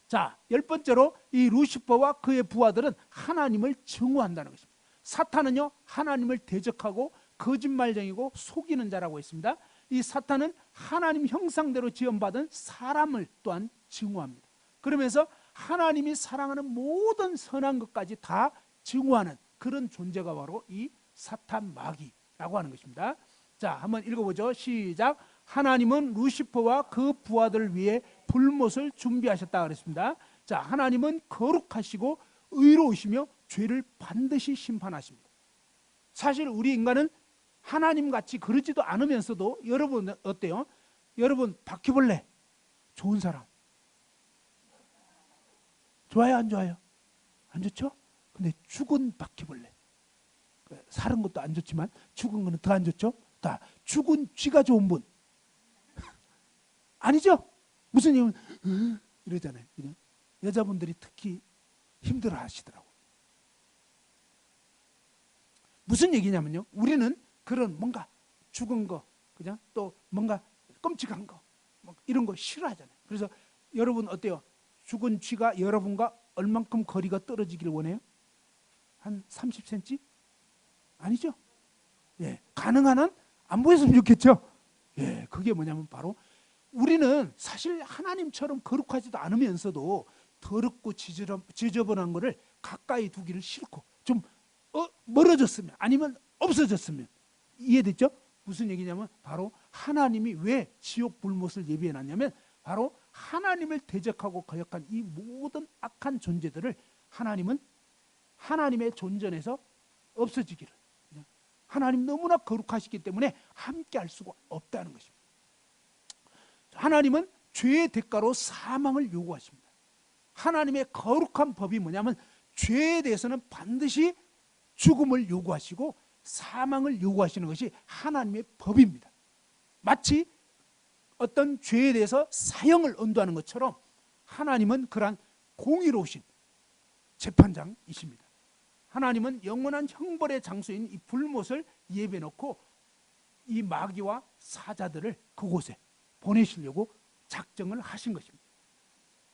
자, 10번째로 이 루시퍼와 그의 부하들은 하나님을 증오한다는 것입니다. 사탄은요, 하나님을 대적하고 거짓말쟁이고 속이는 자라고 했습니다. 이 사탄은 하나님 형상대로 지음받은 사람을 또한 증오합니다. 그러면서 하나님이 사랑하는 모든 선한 것까지 다 증오하는 그런 존재가 바로 이 사탄 마귀라고 하는 것입니다. 자, 한번 읽어보죠. 시작. 하나님은 루시퍼와 그 부하들을 위해 불못을 준비하셨다 그랬습니다. 자, 하나님은 거룩하시고 의로우시며 죄를 반드시 심판하십니다. 사실 우리 인간은 하나님같이 그러지도 않으면서도, 여러분 어때요? 여러분 바퀴벌레 좋은 사람 좋아요, 안 좋아요? 안 좋죠? 근데 죽은 바퀴벌레, 사는 것도 안 좋지만 죽은 거는 더 안 좋죠? 다 죽은 쥐가 좋은 분 아니죠? 무슨 이유는 이러잖아요. 그냥 여자분들이 특히 힘들어 하시더라고요. 무슨 얘기냐면요, 우리는 그런 뭔가 죽은 거, 그냥 또 뭔가 끔찍한 거, 이런 거 싫어하잖아요. 그래서 여러분 어때요? 죽은 쥐가 여러분과 얼만큼 거리가 떨어지길 원해요? 한 30cm? 아니죠? 예, 가능한 한 안 보였으면 좋겠죠? 예, 그게 뭐냐면 바로 우리는 사실 하나님처럼 거룩하지도 않으면서도 더럽고 지저분한 거를 가까이 두기를 싫고 좀 멀어졌으면, 아니면 없어졌으면. 이해됐죠? 무슨 얘기냐면 바로 하나님이 왜 지옥 불못을 예비해 놨냐면 바로 하나님을 대적하고 거역한 이 모든 악한 존재들을 하나님은 하나님의 존전에서 없어지기를, 하나님 너무나 거룩하시기 때문에 함께 할 수가 없다는 것입니다. 하나님은 죄의 대가로 사망을 요구하십니다. 하나님의 거룩한 법이 뭐냐면 죄에 대해서는 반드시 죽음을 요구하시고 사망을 요구하시는 것이 하나님의 법입니다. 마치 어떤 죄에 대해서 사형을 언도하는 것처럼 하나님은 그러한 공의로우신 재판장이십니다. 하나님은 영원한 형벌의 장소인 이 불못을 예비해 놓고 이 마귀와 사자들을 그곳에 보내시려고 작정을 하신 것입니다.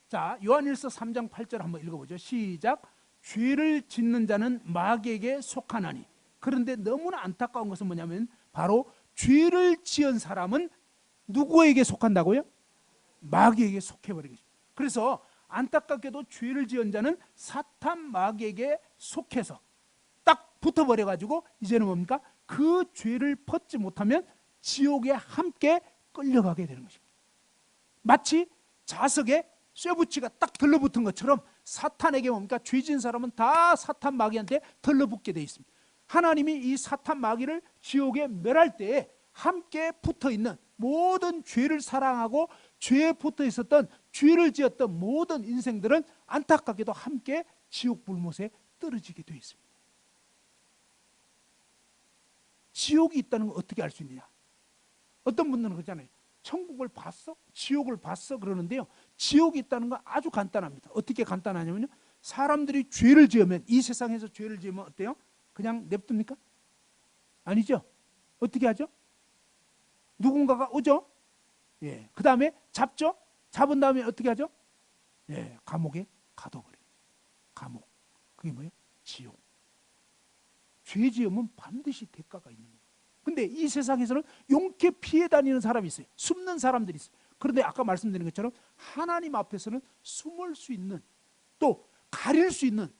자, 요한일서 3장 8절 한번 읽어보죠. 시작. 죄를 짓는 자는 마귀에게 속하나니. 그런데 너무나 안타까운 것은 뭐냐면 바로 죄를 지은 사람은 누구에게 속한다고요? 마귀에게 속해버리겠습니다. 그래서 안타깝게도 죄를 지은 자는 사탄 마귀에게 속해서 딱 붙어버려가지고 이제는 뭡니까? 그 죄를 벗지 못하면 지옥에 함께 끌려가게 되는 것입니다. 마치 자석에 쇠붙이가 딱 들러붙은 것처럼 사탄에게 뭡니까? 죄진 사람은 다 사탄 마귀한테 들러붙게 되어 있습니다. 하나님이 이 사탄 마귀를 지옥에 멸할 때에 함께 붙어있는 모든 죄를 사랑하고 죄에 붙어 있었던 죄를 지었던 모든 인생들은 안타깝게도 함께 지옥 불못에 떨어지게 되어 있습니다. 지옥이 있다는 걸 어떻게 알 수 있느냐? 어떤 분들은 그러잖아요. 천국을 봤어? 지옥을 봤어? 그러는데요. 지옥이 있다는 건 아주 간단합니다. 어떻게 간단하냐면요. 사람들이 죄를 지으면, 이 세상에서 죄를 지으면 어때요? 그냥 냅둡니까? 아니죠. 어떻게 하죠? 누군가가 오죠? 예. 그 다음에 잡죠? 잡은 다음에 어떻게 하죠? 예. 감옥에 가둬버려요. 감옥. 그게 뭐예요? 지옥. 죄 지으면 반드시 대가가 있는 거예요. 근데 이 세상에서는 용케 피해 다니는 사람이 있어요. 숨는 사람들이 있어요. 그런데 아까 말씀드린 것처럼 하나님 앞에서는 숨을 수 있는, 또 가릴 수 있는,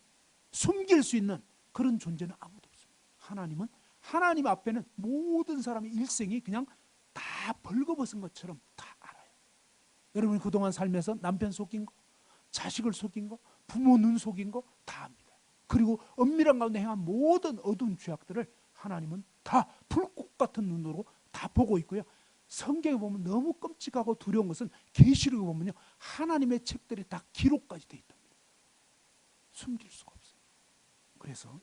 숨길 수 있는 그런 존재는 아무도 없습니다. 하나님은, 하나님 앞에는 모든 사람의 일생이 그냥 다 벌거벗은 것처럼 다 알아요. 여러분이 그동안 살면서 남편 속인 거, 자식을 속인 거, 부모 눈 속인 거 다 압니다. 그리고 엄밀한 가운데 행한 모든 어두운 죄악들을 하나님은 다 불꽃 같은 눈으로 다 보고 있고요. 성경에 보면 너무 끔찍하고 두려운 것은 계시록에 보면요, 하나님의 책들이 다 기록까지 되어 있답니다. 숨길 수가 없어요. 그래서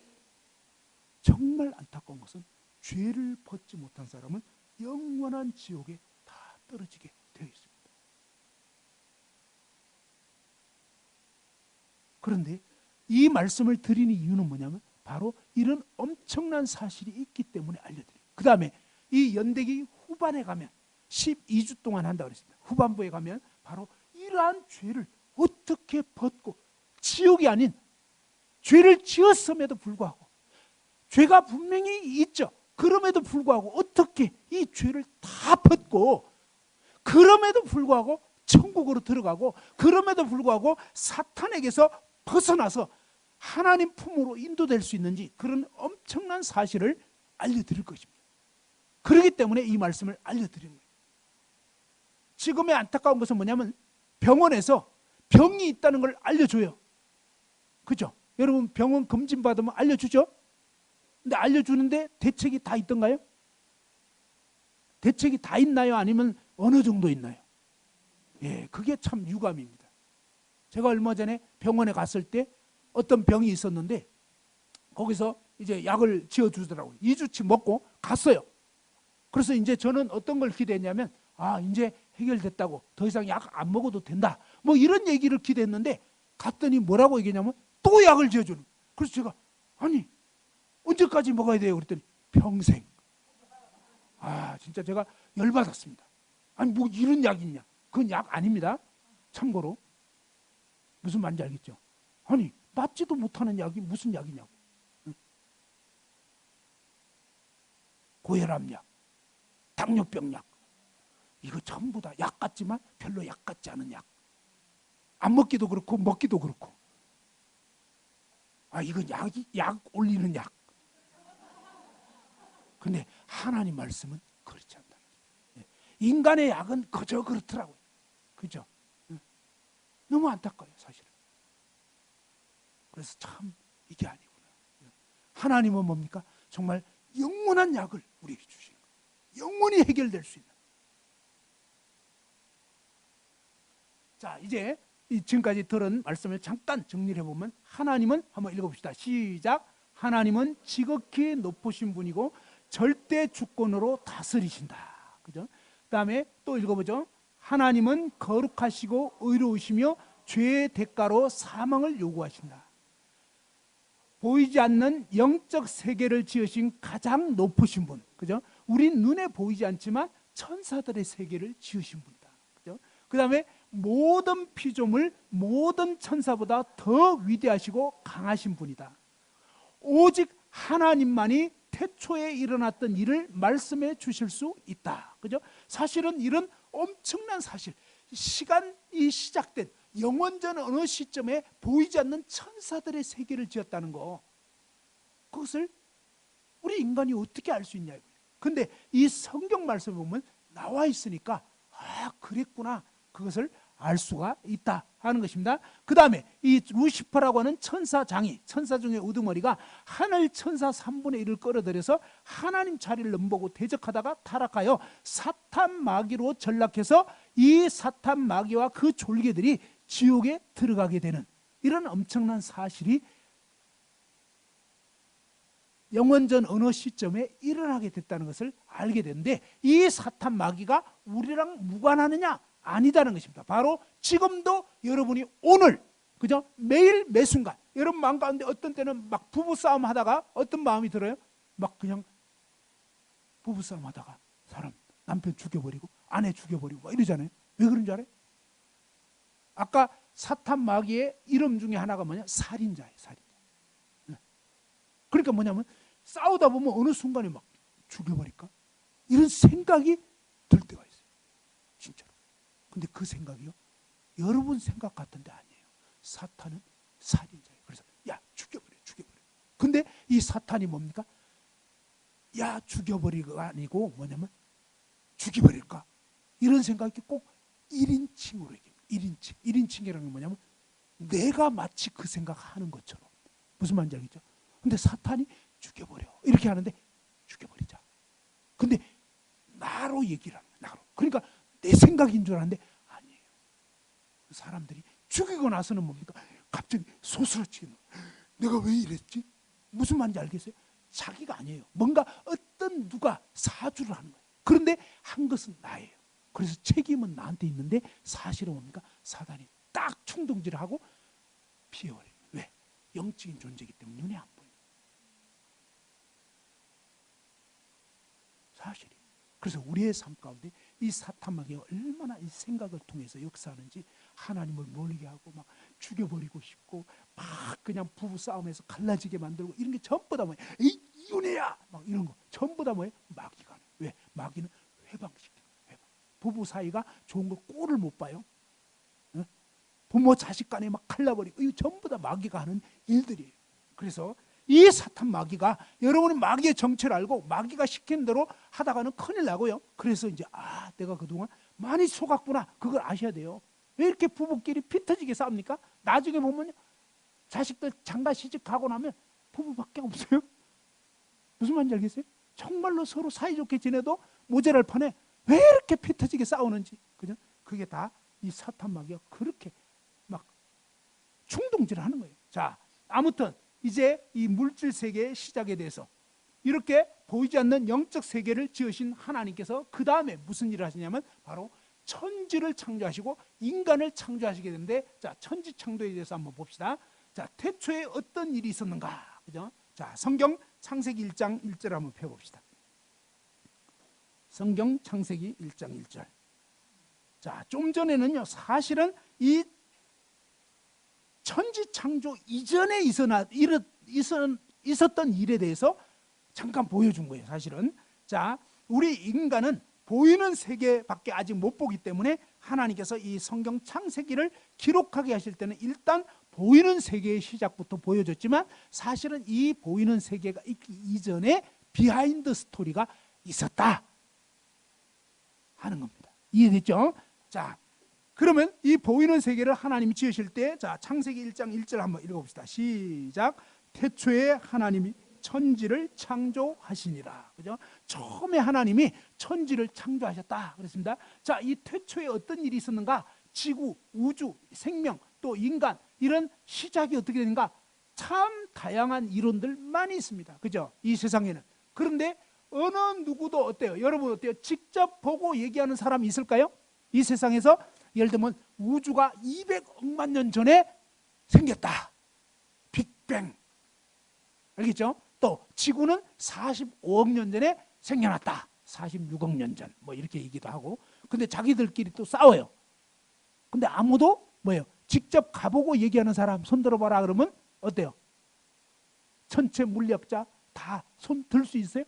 정말 안타까운 것은 죄를 벗지 못한 사람은 영원한 지옥에 다 떨어지게 되어 있습니다. 그런데 이 말씀을 드리는 이유는 뭐냐면 바로 이런 엄청난 사실이 있기 때문에 알려드려요. 그 다음에 이 연대기 후반에 가면 12주 동안 한다고 그랬습니다. 후반부에 가면 바로 이러한 죄를 어떻게 벗고, 지옥이 아닌 죄를 지었음에도 불구하고, 죄가 분명히 있죠. 그럼에도 불구하고 어떻게 이 죄를 다 벗고, 그럼에도 불구하고 천국으로 들어가고, 그럼에도 불구하고 사탄에게서 벗어나서 하나님 품으로 인도될 수 있는지, 그런 엄청난 사실을 알려드릴 것입니다. 그렇기 때문에 이 말씀을 알려드리는 거예요. 지금의 안타까운 것은 뭐냐면 병원에서 병이 있다는 걸 알려줘요. 그죠? 여러분 병원 검진 받으면 알려주죠? 근데 알려주는데 대책이 다 있던가요? 대책이 다 있나요? 아니면 어느 정도 있나요? 예, 그게 참 유감입니다. 제가 얼마 전에 병원에 갔을 때 어떤 병이 있었는데 거기서 이제 약을 지어주더라고요. 2주치 먹고 갔어요. 그래서 이제 저는 어떤 걸 기대했냐면, 아, 이제 해결됐다고, 더 이상 약 안 먹어도 된다, 뭐 이런 얘기를 기대했는데 갔더니 뭐라고 얘기했냐면 또 약을 지어주는 거예요. 그래서 제가, 아니 언제까지 먹어야 돼요? 그랬더니 평생. 아, 진짜 제가 열받았습니다. 아니 뭐 이런 약이 있냐. 그건 약 아닙니다. 참고로. 무슨 말인지 알겠죠? 아니 맞지도 못하는 약이 무슨 약이냐고. 고혈압 약, 당뇨병 약, 이거 전부 다 약 같지만 별로 약 같지 않은 약. 안 먹기도 그렇고 먹기도 그렇고. 아, 이건 약 올리는 약. 근데 하나님 말씀은 그렇지 않다. 인간의 약은 그저 그렇더라고요. 그죠? 너무 안타까워요, 사실은. 그래서 참 이게 아니구나. 하나님은 뭡니까? 정말 영원한 약을 우리에게 주시는 거예요. 영원히 해결될 수 있는. 자, 이제 지금까지 들은 말씀을 잠깐 정리를 해보면, 하나님은, 한번 읽어봅시다. 시작. 하나님은 지극히 높으신 분이고 절대 주권으로 다스리신다. 그죠? 그 다음에 또 읽어보죠. 하나님은 거룩하시고 의로우시며 죄의 대가로 사망을 요구하신다. 보이지 않는 영적 세계를 지으신 가장 높으신 분. 그죠? 우린 눈에 보이지 않지만 천사들의 세계를 지으신 분이다. 그죠? 그 다음에 모든 피조물, 모든 천사보다 더 위대하시고 강하신 분이다. 오직 하나님만이 태초에 일어났던 일을 말씀해 주실 수 있다. 그죠? 사실은 이런 엄청난 사실, 시간이 시작된 영원전 어느 시점에 보이지 않는 천사들의 세계를 지었다는 거, 그것을 우리 인간이 어떻게 알 수 있냐 이거예요. 근데 이 성경 말씀을 보면 나와 있으니까 아 그랬구나 그것을 알 수가 있다 하는 것입니다. 그 다음에 이 루시퍼라고 하는 천사장이 천사 중에 우두머리가 하늘 천사 3분의 1을 끌어들여서 하나님 자리를 넘보고 대적하다가 타락하여 사탄 마귀로 전락해서 이 사탄 마귀와 그 졸개들이 지옥에 들어가게 되는 이런 엄청난 사실이 영원전 어느 시점에 일어나게 됐다는 것을 알게 되는데 이 사탄 마귀가 우리랑 무관하느냐? 아니다는 것입니다. 바로 지금도 여러분이 오늘 그죠? 매일 매순간 여러분 마음 가운데 어떤 때는 막 부부싸움 하다가 어떤 마음이 들어요? 막 그냥 부부싸움 하다가 사람 남편 죽여버리고 아내 죽여버리고 막 이러잖아요. 왜 그런 줄 알아요? 아까 사탄 마귀의 이름 중에 하나가 뭐냐? 살인자예요. 살인자. 그러니까 뭐냐면 싸우다 보면 어느 순간에 막 죽여버릴까? 이런 생각이 들 때가 있어요. 진짜로. 근데 그 생각이요. 여러분 생각 같은데 아니에요. 사탄은 살인자예요. 그래서 야 죽여버려 죽여버려. 근데 이 사탄이 뭡니까? 야 죽여버리가 아니고 뭐냐면 죽여버릴까? 이런 생각이 꼭 1인칭으로 얘기해요. 1인칭. 1인칭이라는 건 뭐냐면 내가 마치 그 생각하는 것처럼. 무슨 말인지 알겠죠? 근데 사탄이 죽여버려 이렇게 하는데 죽여버리자. 근데 나로 얘기를 하는 거예요. 나로. 그러니까 내 생각인 줄 알았는데 아니에요. 사람들이 죽이고 나서는 뭡니까? 갑자기 소스라치게 내가 왜 이랬지? 무슨 말인지 알겠어요? 자기가 아니에요. 뭔가 어떤 누가 사주를 하는 거예요. 그런데 한 것은 나예요. 그래서 책임은 나한테 있는데 사실은 뭡니까? 사단이 딱 충동질을 하고 피해버려요. 왜? 영적인 존재이기 때문에 눈에 안 보여요. 사실이. 그래서 우리의 삶 가운데 이 사탄 마귀가 얼마나 이 생각을 통해서 역사하는지 하나님을 멀게 하고 막 죽여버리고 싶고 막 그냥 부부 싸움에서 갈라지게 만들고 이런 게 전부 다 뭐예요? 이혼해야 막 이런 거 전부 다 뭐예요? 마귀가. 왜? 마귀는 회방시켜요. 회방. 부부 사이가 좋은 걸 꼴을 못 봐요. 어? 부모 자식 간에 막 갈라버리고 이거 전부 다 마귀가 하는 일들이에요. 그래서 이 사탄 마귀가 여러분이 마귀의 정체를 알고 마귀가 시키는 대로 하다가는 큰일 나고요. 그래서 이제 내가 그동안 많이 속았구나 그걸 아셔야 돼요. 왜 이렇게 부부끼리 피 터지게 싸웁니까? 나중에 보면 자식들 장가 시집 가고 나면 부부밖에 없어요. 무슨 말인지 알겠어요? 정말로 서로 사이좋게 지내도 모자랄 판에 왜 이렇게 피 터지게 싸우는지. 그죠? 그게 다 이 사탄 마귀가 그렇게 막 충동질을 하는 거예요. 자, 아무튼 이제 이 물질 세계의 시작에 대해서 이렇게 보이지 않는 영적 세계를 지으신 하나님께서 그 다음에 무슨 일을 하시냐면 바로 천지를 창조하시고 인간을 창조하시게 되는데, 자, 천지 창조에 대해서 한번 봅시다. 자, 태초에 어떤 일이 있었는가? 그죠? 자, 성경 창세기 1장 1절 한번 펴봅시다. 성경 창세기 1장 1절. 자, 좀 전에는요, 사실은 이 천지 창조 이전에 있었던 일에 대해서 잠깐 보여준 거예요, 사실은. 자, 우리 인간은 보이는 세계밖에 아직 못 보기 때문에 하나님께서 이 성경 창세기를 기록하게 하실 때는 일단 보이는 세계의 시작부터 보여줬지만 사실은 이 보이는 세계가 있기 이전에 비하인드 스토리가 있었다 하는 겁니다. 이해됐죠? 자, 그러면 이 보이는 세계를 하나님이 지으실 때, 자, 창세기 1장 1절 한번 읽어봅시다. 시작. 태초에 하나님이 천지를 창조하시니라. 그죠? 처음에 하나님이 천지를 창조하셨다 그랬습니다. 자, 이 태초에 어떤 일이 있었는가? 지구, 우주, 생명, 또 인간, 이런 시작이 어떻게 되는가? 참 다양한 이론들 많이 있습니다. 그죠? 이 세상에는. 그런데 어느 누구도 어때요? 여러분 어때요? 직접 보고 얘기하는 사람이 있을까요? 이 세상에서 예를 들면 우주가 200억만 년 전에 생겼다. 빅뱅. 알겠죠? 또 지구는 45억 년 전에 생겨났다. 46억 년 전. 뭐 이렇게 얘기도 하고. 근데 자기들끼리 또 싸워요. 근데 아무도 뭐예요? 직접 가보고 얘기하는 사람 손 들어봐라 그러면 어때요? 전체 물리학자 다 손 들 수 있어요?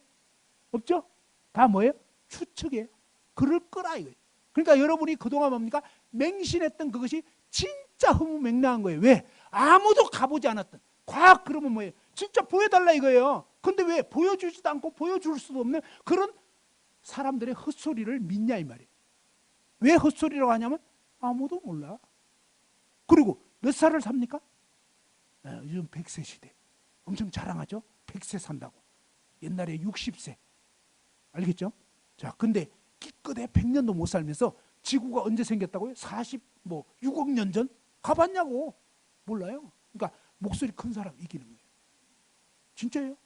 없죠? 다 뭐예요? 추측이에요. 그럴 거라 이거예요. 그러니까 여러분이 그동안 뭡니까? 맹신했던 그것이 진짜 허무맹랑한 거예요. 왜? 아무도 가보지 않았던. 과학 그러면 뭐예요? 진짜 보여달라 이거예요. 근데 왜 보여주지도 않고 보여줄 수도 없는 그런 사람들의 헛소리를 믿냐 이 말이에요. 왜 헛소리라고 하냐면 아무도 몰라. 그리고 몇 살을 삽니까? 요즘 100세 시대. 엄청 자랑하죠. 100세 산다고. 옛날에 60세. 알겠죠? 자, 근데 기껏해 100년도 못 살면서 지구가 언제 생겼다고요? 6억 년 전? 가봤냐고. 몰라요. 그러니까 목소리 큰 사람 이기는 거예요. 진짜예요.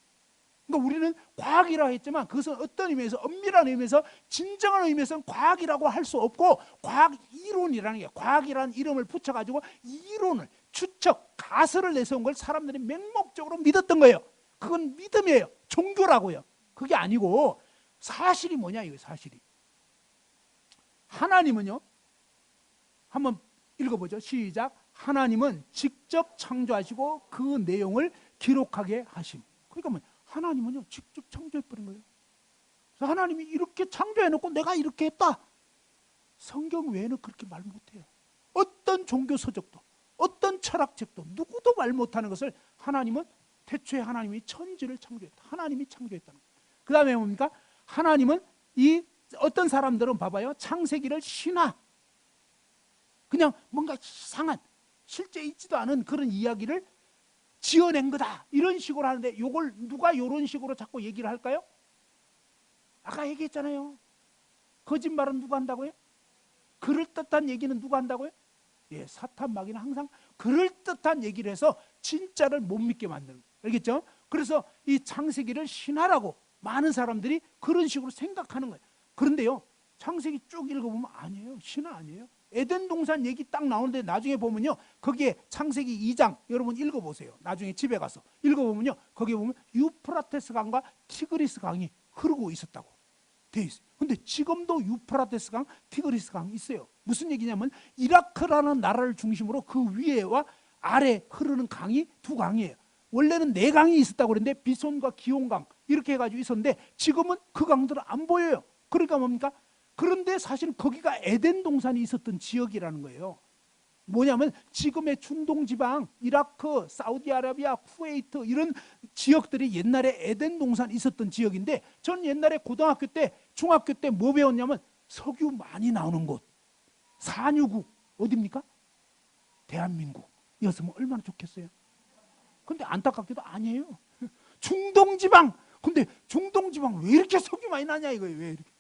그러니까 우리는 과학이라 했지만 그것은 어떤 의미에서, 엄밀한 의미에서, 진정한 의미에서는 과학이라고 할 수 없고 과학 이론이라는 게, 과학이라는 이름을 붙여가지고 이론을, 추측, 가설을 내세운 걸 사람들이 맹목적으로 믿었던 거예요. 그건 믿음이에요. 종교라고요. 그게 아니고 사실이 뭐냐 이거예요. 사실이. 하나님은요, 한번 읽어보죠. 시작. 하나님은 직접 창조하시고 그 내용을 기록하게 하심. 그러니까 뭐 하나님은요 직접 창조해버린 거예요. 그래서 하나님이 이렇게 창조해놓고 내가 이렇게 했다. 성경 외에는 그렇게 말 못해요. 어떤 종교 서적도, 어떤 철학책도 누구도 말 못하는 것을 하나님은, 태초에 하나님이 천지를 창조했다. 하나님이 창조했다는 거예요. 그 다음에 뭡니까? 하나님은 이 어떤 사람들은 봐봐요. 창세기를 신화, 그냥 뭔가 이상한, 실제 있지도 않은 그런 이야기를 지어낸 거다 이런 식으로 하는데, 이걸 누가 이런 식으로 자꾸 얘기를 할까요? 아까 얘기했잖아요. 거짓말은 누가 한다고요? 그럴듯한 얘기는 누가 한다고요? 예, 사탄 마귀는 항상 그럴듯한 얘기를 해서 진짜를 못 믿게 만드는 거예요. 알겠죠? 그래서 이 창세기를 신화라고 많은 사람들이 그런 식으로 생각하는 거예요. 그런데요, 창세기 쭉 읽어보면 아니에요. 신화 아니에요. 에덴 동산 얘기 딱 나오는데 나중에 보면요, 거기에 창세기 2장 여러분 읽어보세요. 나중에 집에 가서 읽어보면요, 거기에 보면 유프라테스 강과 티그리스 강이 흐르고 있었다고 돼 있어요. 근데 지금도 유프라테스 강, 티그리스 강이 있어요. 무슨 얘기냐면 이라크라는 나라를 중심으로 그 위에와 아래 흐르는 강이 두 강이에요. 원래는 네 강이 있었다고 그랬는데 비손과 기온강 이렇게 해가지고 있었는데 지금은 그 강들은 안 보여요. 그러니까 뭡니까? 그런데 사실 거기가 에덴 동산이 있었던 지역이라는 거예요. 뭐냐면 지금의 중동 지방, 이라크, 사우디아라비아, 쿠웨이트 이런 지역들이 옛날에 에덴 동산이 있었던 지역인데, 전 옛날에 고등학교 때, 중학교 때 뭐 배웠냐면 석유 많이 나오는 곳, 산유국 어디입니까? 대한민국이었으면 얼마나 좋겠어요. 근데 안타깝게도 아니에요. 중동 지방. 근데 중동 지방 왜 이렇게 석유 많이 나냐 이거예요. 왜 이렇게?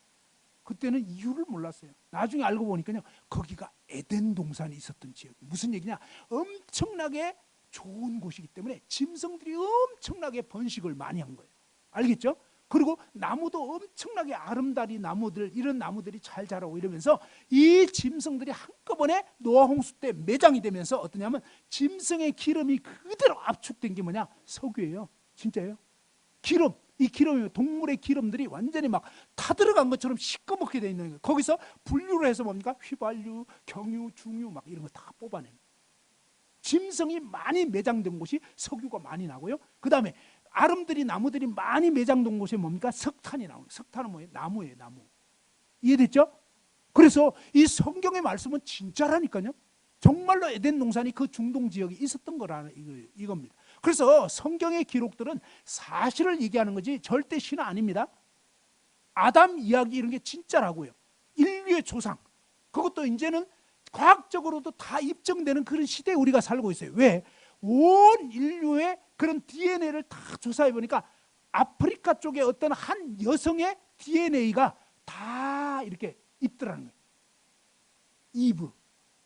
그때는 이유를 몰랐어요. 나중에 알고 보니까요, 거기가 에덴 동산이 있었던 지역. 무슨 얘기냐? 엄청나게 좋은 곳이기 때문에 짐승들이 엄청나게 번식을 많이 한 거예요. 알겠죠? 그리고 나무도 엄청나게 아름다리 나무들, 이런 나무들이 잘 자라고 이러면서 이 짐승들이 한꺼번에 노아 홍수 때 매장이 되면서 어떠냐면 짐승의 기름이 그대로 압축된 게 뭐냐? 석유예요. 진짜예요. 기름. 이 기름이, 동물의 기름들이 완전히 막 타들어간 것처럼 시꺼멓게 돼 있는 거예요. 거기서 분류를 해서 뭡니까? 휘발유, 경유, 중유 막 이런 거 다 뽑아내는 거예요. 짐승이 많이 매장된 곳이 석유가 많이 나고요. 그 다음에 아름드리 나무들이 많이 매장된 곳에 뭡니까? 석탄이 나오는 거예요. 석탄은 뭐예요? 나무예요, 나무. 이해됐죠? 그래서 이 성경의 말씀은 진짜라니까요. 정말로 에덴 동산이 그 중동 지역에 있었던 거라는 이겁니다. 그래서 성경의 기록들은 사실을 얘기하는 거지 절대 신화 아닙니다. 아담 이야기 이런 게 진짜라고요. 인류의 조상. 그것도 이제는 과학적으로도 다 입증되는 그런 시대에 우리가 살고 있어요. 왜? 온 인류의 그런 DNA를 다 조사해 보니까 아프리카 쪽에 어떤 한 여성의 DNA가 다 이렇게 있더라는 거예요. 이브,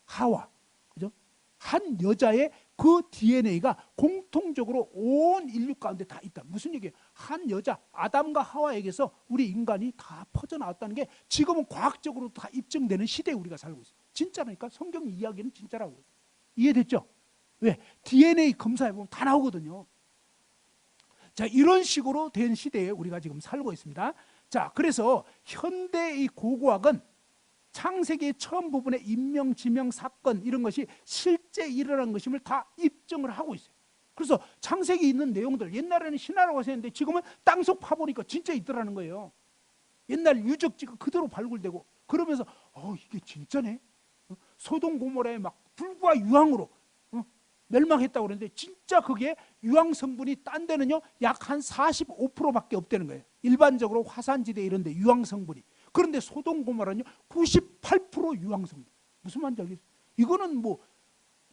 하와. 그죠? 한 여자의 그 DNA가 공통적으로 온 인류 가운데 다 있다. 무슨 얘기예요? 한 여자, 아담과 하와에게서 우리 인간이 다 퍼져나왔다는 게 지금은 과학적으로 다 입증되는 시대에 우리가 살고 있어요. 진짜라니까. 성경 이야기는 진짜라고. 이해됐죠? 왜? DNA 검사해보면 다 나오거든요. 자, 이런 식으로 된 시대에 우리가 지금 살고 있습니다. 자, 그래서 현대의 이 고고학은 창세기의 처음 부분의 인명, 지명, 사건 이런 것이 실제 일어난 것임을 다 입증을 하고 있어요. 그래서 창세기 있는 내용들, 옛날에는 신화라고 했는데 지금은 땅속 파보니까 진짜 있더라는 거예요. 옛날 유적지가 그대로 발굴되고 그러면서 이게 진짜네. 소돔 고모라의 막 불과 유황으로 멸망했다고 그러는데 진짜 그게 유황 성분이 딴 데는요 약 한 45%밖에 없다는 거예요. 일반적으로 화산지대 이런 데 유황 성분이. 그런데 소돔 고모라는요 98% 유황 성분. 무슨 말인지 알겠어요? 이거는 뭐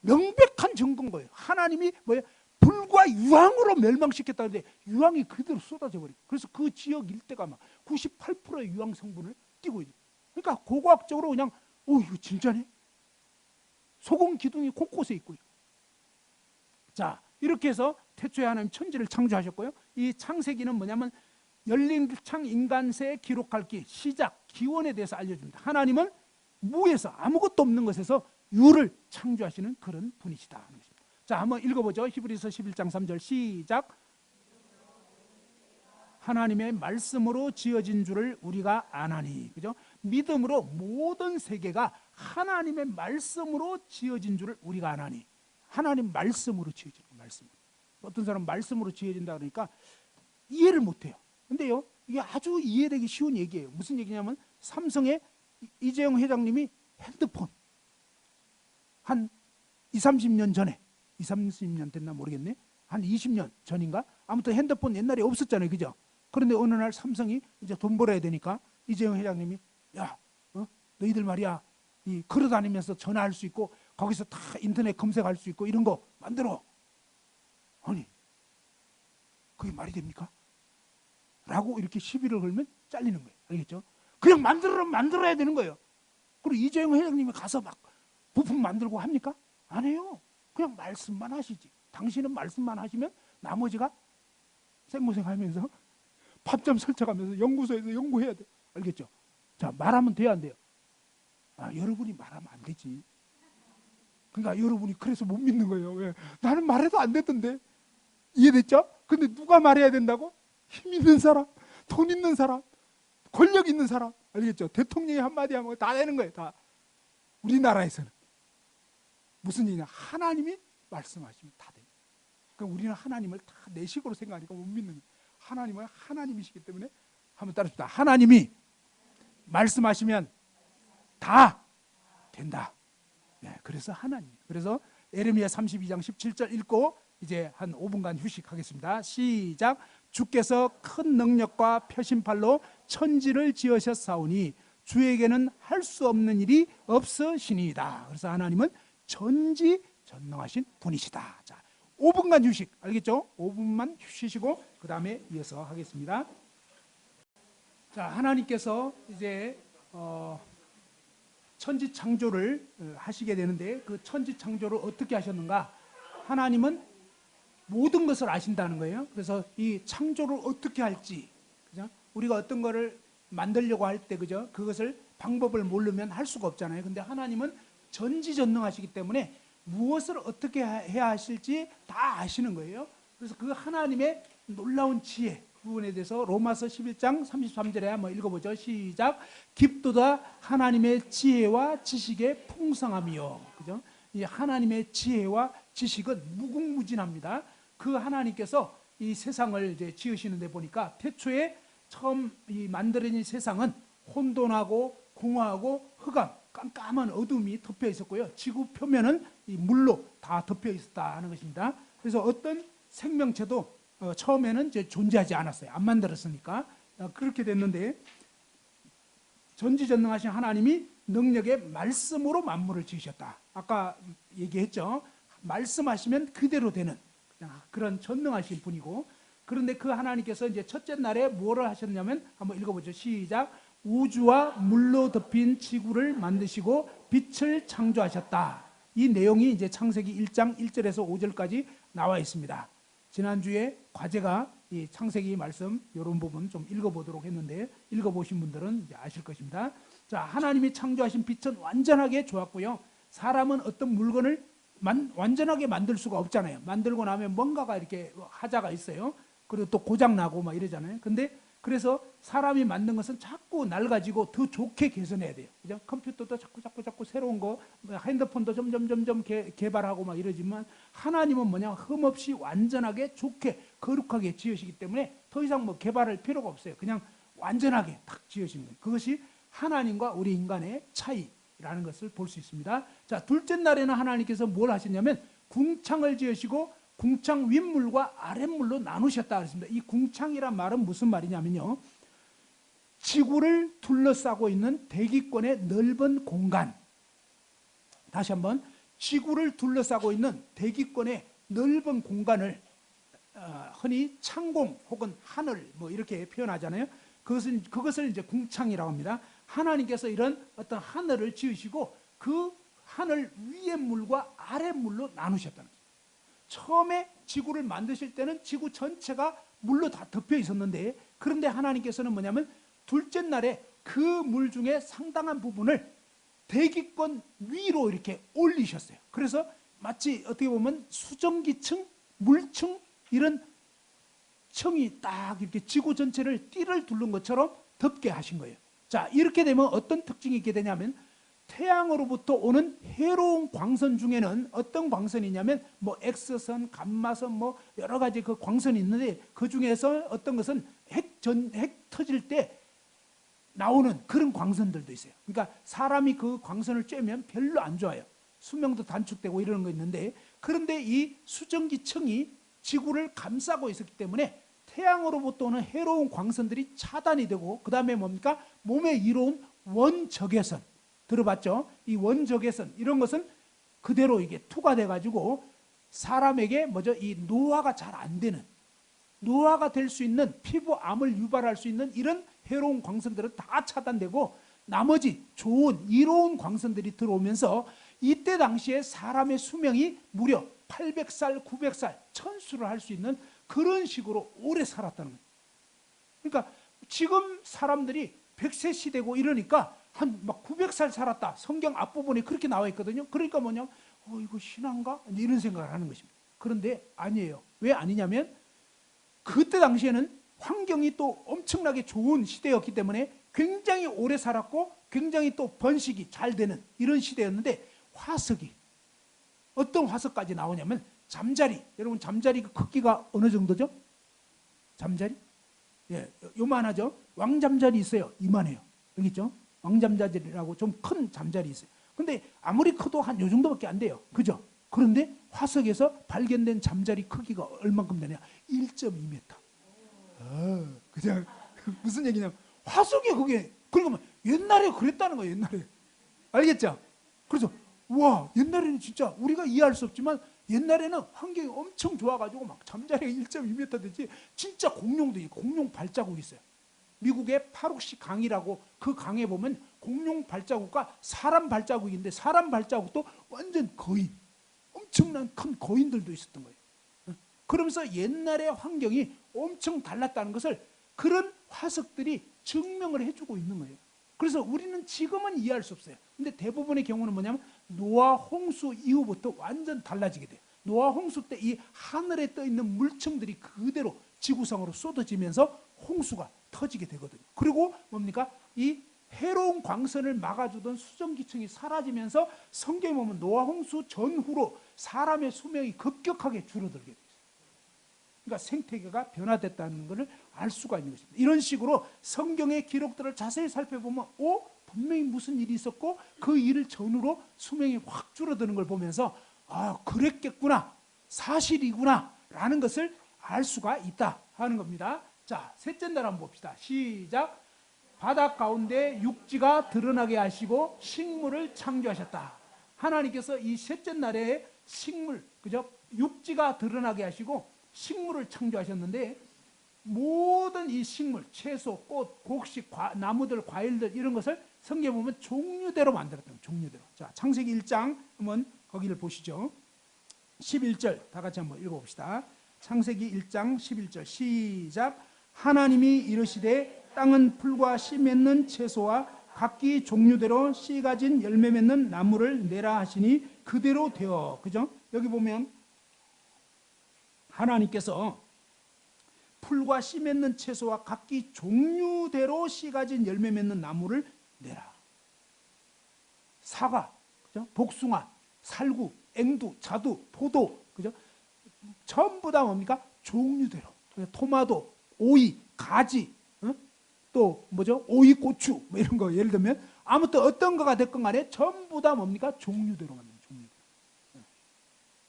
명백한 증거인 거예요. 하나님이 뭐야 불과 유황으로 멸망시켰다는데 유황이 그대로 쏟아져 버려요. 그래서 그 지역 일대가 막 98%의 유황 성분을 띠고 있어요. 그러니까 고고학적으로 그냥 이거 진짜네. 소금 기둥이 곳곳에 있고요. 자, 이렇게 해서 태초에 하나님 천지를 창조하셨고요. 이 창세기는 뭐냐면 열린 창 인간세에 기록할 기, 시작, 기원에 대해서 알려줍니다. 하나님은 무에서 아무것도 없는 것에서 유를 창조하시는 그런 분이시다 하는 것입니다. 자, 한번 읽어보죠. 히브리서 11장 3절 시작. 하나님의 말씀으로 지어진 줄을 우리가 아나니. 그죠? 믿음으로 모든 세계가 하나님의 말씀으로 지어진 줄을 우리가 아나니. 하나님 말씀으로 지어진 거예요. 말씀으로. 어떤 사람은 말씀으로 지어진다 그러니까 이해를 못해요. 근데요 이게 아주 이해되기 쉬운 얘기예요. 무슨 얘기냐면 삼성의 이재용 회장님이 핸드폰 한 20, 30년 전에 20, 30년 됐나 모르겠네. 한 20년 전인가? 아무튼 핸드폰 옛날에 없었잖아요. 그죠? 그런데 어느 날 삼성이 이제 돈 벌어야 되니까 이재용 회장님이 야, 너희들 말이야 이 걸어다니면서 전화할 수 있고 거기서 다 인터넷 검색할 수 있고 이런 거 만들어. 아니 그게 말이 됩니까? 라고 이렇게 시비를 걸면 잘리는 거예요. 알겠죠? 그냥 만들어야 되는 거예요. 그리고 이재용 회장님이 가서 막 부품 만들고 합니까? 안 해요. 그냥 말씀만 하시지. 당신은 말씀만 하시면 나머지가 생고생하면서 밤잠 설쳐가면서 연구소에서 연구해야 돼. 알겠죠? 자, 말하면 돼야 안 돼요? 여러분이 말하면 안 되지. 그러니까 여러분이 그래서 못 믿는 거예요. 왜? 나는 말해도 안 되던데. 이해됐죠? 근데 누가 말해야 된다고? 힘 있는 사람, 돈 있는 사람, 권력 있는 사람. 알겠죠? 대통령이 한마디 하면 다 되는 거예요. 다. 우리나라에서는. 무슨 얘기냐? 하나님이 말씀하시면 다 돼요. 그러니까 우리는 하나님을 다 내 식으로 생각하니까 못 믿는 거예요. 하나님은 하나님이시기 때문에 한번 따라합시다. 하나님이 말씀하시면 다 된다. 네, 그래서 하나님. 그래서 에레미야 32장 17절 읽고 이제 한 5분간 휴식하겠습니다. 시작. 주께서 큰 능력과 표심팔로 천지를 지으셨사오니 주에게는 할 수 없는 일이 없으시니이다. 그래서 하나님은 전지전능하신 분이시다. 자, 5분간 휴식. 알겠죠? 5분만 쉬시고 그 다음에 이어서 하겠습니다. 자, 하나님께서 이제 천지 창조를 하시게 되는데 그 천지 창조를 어떻게 하셨는가? 하나님은 모든 것을 아신다는 거예요. 그래서 이 창조를 어떻게 할지, 그죠? 우리가 어떤 거를 만들려고 할 때, 그죠? 그것을 방법을 모르면 할 수가 없잖아요. 근데 하나님은 전지전능하시기 때문에 무엇을 어떻게 해야 하실지 다 아시는 거예요. 그래서 그 하나님의 놀라운 지혜 부분에 대해서 로마서 11장 33절에 한번 읽어보죠. 시작. 깊도다 하나님의 지혜와 지식의 풍성함이요. 그죠? 이 하나님의 지혜와 지식은 무궁무진합니다. 그 하나님께서 이 세상을 이제 지으시는데 보니까 태초에 처음 이 만들어진 세상은 혼돈하고 공허하고 흑암, 깜깜한 어둠이 덮여 있었고요. 지구 표면은 이 물로 다 덮여 있었다 하는 것입니다. 그래서 어떤 생명체도 처음에는 이제 존재하지 않았어요. 안 만들었으니까. 그렇게 됐는데 전지전능하신 하나님이 능력의 말씀으로 만물을 지으셨다. 아까 얘기했죠. 말씀하시면 그대로 되는 그런 전능하신 분이고, 그런데 그 하나님께서 이제 첫째 날에 뭐를 하셨냐면 한번 읽어보죠. 시작. 우주와 물로 덮인 지구를 만드시고 빛을 창조하셨다. 이 내용이 이제 창세기 1장 1절에서 5절까지 나와 있습니다. 지난주에 과제가 이 창세기 말씀 이런 부분 좀 읽어보도록 했는데 읽어보신 분들은 이제 아실 것입니다. 자, 하나님이 창조하신 빛은 완전하게 좋았고요. 사람은 어떤 물건을 완전하게 만들 수가 없잖아요. 만들고 나면 뭔가가 이렇게 하자가 있어요. 그리고 또 고장 나고 막 이러잖아요. 근데 그래서 사람이 만든 것은 자꾸 낡아지고 더 좋게 개선해야 돼요. 그죠? 컴퓨터도 자꾸 새로운 거, 핸드폰도 점점 개발하고 막 이러지만 하나님은 뭐냐? 흠없이 완전하게 좋게 거룩하게 지으시기 때문에 더 이상 뭐 개발할 필요가 없어요. 그냥 완전하게 딱 지으신 거예요. 그것이 하나님과 우리 인간의 차이라는 것을 볼 수 있습니다. 자, 둘째 날에는 하나님께서 뭘 하셨냐면 궁창을 지으시고 궁창 윗물과 아랫물로 나누셨다 그랬습니다. 이 궁창이란 말은 무슨 말이냐면요, 지구를 둘러싸고 있는 대기권의 넓은 공간, 다시 한번, 지구를 둘러싸고 있는 대기권의 넓은 공간을 흔히 창공 혹은 하늘 뭐 이렇게 표현하잖아요. 그것을 이제 궁창이라고 합니다. 하나님께서 이런 어떤 하늘을 지으시고 그 하늘 위의 물과 아래 물로 나누셨다는 거죠. 처음에 지구를 만드실 때는 지구 전체가 물로 다 덮여 있었는데, 그런데 하나님께서는 뭐냐면 둘째 날에 그 물 중에 상당한 부분을 대기권 위로 이렇게 올리셨어요. 그래서 마치 어떻게 보면 수증기층, 물층 이런 층이 딱 이렇게 지구 전체를 띠를 둘른 것처럼 덮게 하신 거예요. 자, 이렇게 되면 어떤 특징이 있게 되냐면, 태양으로부터 오는 해로운 광선 중에는 어떤 광선이냐면 뭐 X선, 감마선 뭐 여러 가지 그 광선이 있는데, 그 중에서 어떤 것은 핵 터질 때 나오는 그런 광선들도 있어요. 그러니까 사람이 그 광선을 쬐면 별로 안 좋아요. 수명도 단축되고 이러는 거 있는데, 그런데 이 수증기층이 지구를 감싸고 있었기 때문에 태양으로부터 오는 해로운 광선들이 차단이 되고, 그 다음에 뭡니까? 몸에 이로운 원적외선, 들어봤죠? 이 원적외선 이런 것은 그대로 이게 투과돼 가지고 사람에게 뭐죠? 이 노화가 잘 안 되는, 노화가 될 수 있는, 피부암을 유발할 수 있는 이런 해로운 광선들은 다 차단되고, 나머지 좋은 이로운 광선들이 들어오면서 이때 당시에 사람의 수명이 무려 800살, 900살, 1000수를 할 수 있는 그런 식으로 오래 살았다는 거예요. 그러니까 지금 사람들이 100세 시대고 이러니까 한 막 900살 살았다, 성경 앞부분에 그렇게 나와 있거든요. 그러니까 뭐냐, 이거 신한가? 이런 생각을 하는 것입니다. 그런데 아니에요. 왜 아니냐면 그때 당시에는 환경이 또 엄청나게 좋은 시대였기 때문에 굉장히 오래 살았고 굉장히 또 번식이 잘 되는 이런 시대였는데, 화석이 어떤 화석까지 나오냐면 잠자리, 여러분 잠자리 그 크기가 어느 정도죠? 잠자리? 예, 요만하죠? 왕잠자리 있어요. 이만해요. 여기 있죠? 왕잠자리라고 좀 큰 잠자리 있어요. 근데 아무리 커도 한 요 정도밖에 안 돼요. 그죠? 그런데 화석에서 발견된 잠자리 크기가 얼만큼 되냐? 1.2m. 그냥 무슨 얘기냐면 화석에 그게, 그러니까 옛날에 그랬다는 거예요. 옛날에. 알겠죠? 그래서 와, 옛날에는 진짜 우리가 이해할 수 없지만 옛날에는 환경이 엄청 좋아가지고 막 잠자리가 1.2m 되지, 진짜 공룡도 있고 공룡 발자국이 있어요. 미국의 파록시 강이라고, 그 강에 보면 공룡 발자국과 사람 발자국인데, 사람 발자국도 완전 거인, 엄청난 큰 거인들도 있었던 거예요. 그러면서 옛날의 환경이 엄청 달랐다는 것을 그런 화석들이 증명을 해주고 있는 거예요. 그래서 우리는 지금은 이해할 수 없어요. 근데 대부분의 경우는 뭐냐면 노아 홍수 이후부터 완전 달라지게 돼요. 노아 홍수 때 이 하늘에 떠 있는 물층들이 그대로 지구상으로 쏟아지면서 홍수가 터지게 되거든요. 그리고 뭡니까? 이 해로운 광선을 막아주던 수증기층이 사라지면서 성경에 보면 노아 홍수 전후로 사람의 수명이 급격하게 줄어들게 돼요. 그러니까 생태계가 변화됐다는 것을 알 수가 있는 것입니다. 이런 식으로 성경의 기록들을 자세히 살펴보면 분명히 무슨 일이 있었고 그 일을 전후로 수명이 확 줄어드는 걸 보면서 그랬겠구나, 사실이구나 라는 것을 알 수가 있다 하는 겁니다. 자, 셋째 날 한번 봅시다. 시작. 바닷 가운데 육지가 드러나게 하시고 식물을 창조하셨다. 하나님께서 이 셋째 날에 식물, 그죠? 육지가 드러나게 하시고 식물을 창조하셨는데, 모든 이 식물, 채소, 꽃, 곡식, 나무들, 과일들 이런 것을 성경에 보면 종류대로 만들었던, 종류대로. 자, 창세기 1장 한번 거기를 보시죠. 11절 다 같이 한번 읽어봅시다. 창세기 1장 11절 시작. 하나님이 이르시되 땅은 풀과 씨 맺는 채소와 각기 종류대로 씨 가진 열매 맺는 나무를 내라 하시니 그대로 되어. 그죠? 여기 보면 하나님께서 풀과 씨 맺는 채소와 각기 종류대로 씨 가진 열매 맺는 나무를 내라. 사과, 그죠? 복숭아, 살구, 앵두, 자두, 포도, 그죠? 전부 다 뭡니까? 종류대로. 토마토, 오이, 가지, 또 뭐죠? 오이, 고추, 뭐 이런 거 예를 들면 아무튼 어떤 거가 됐건 간에 전부 다 뭡니까? 종류대로 만든 종류대로.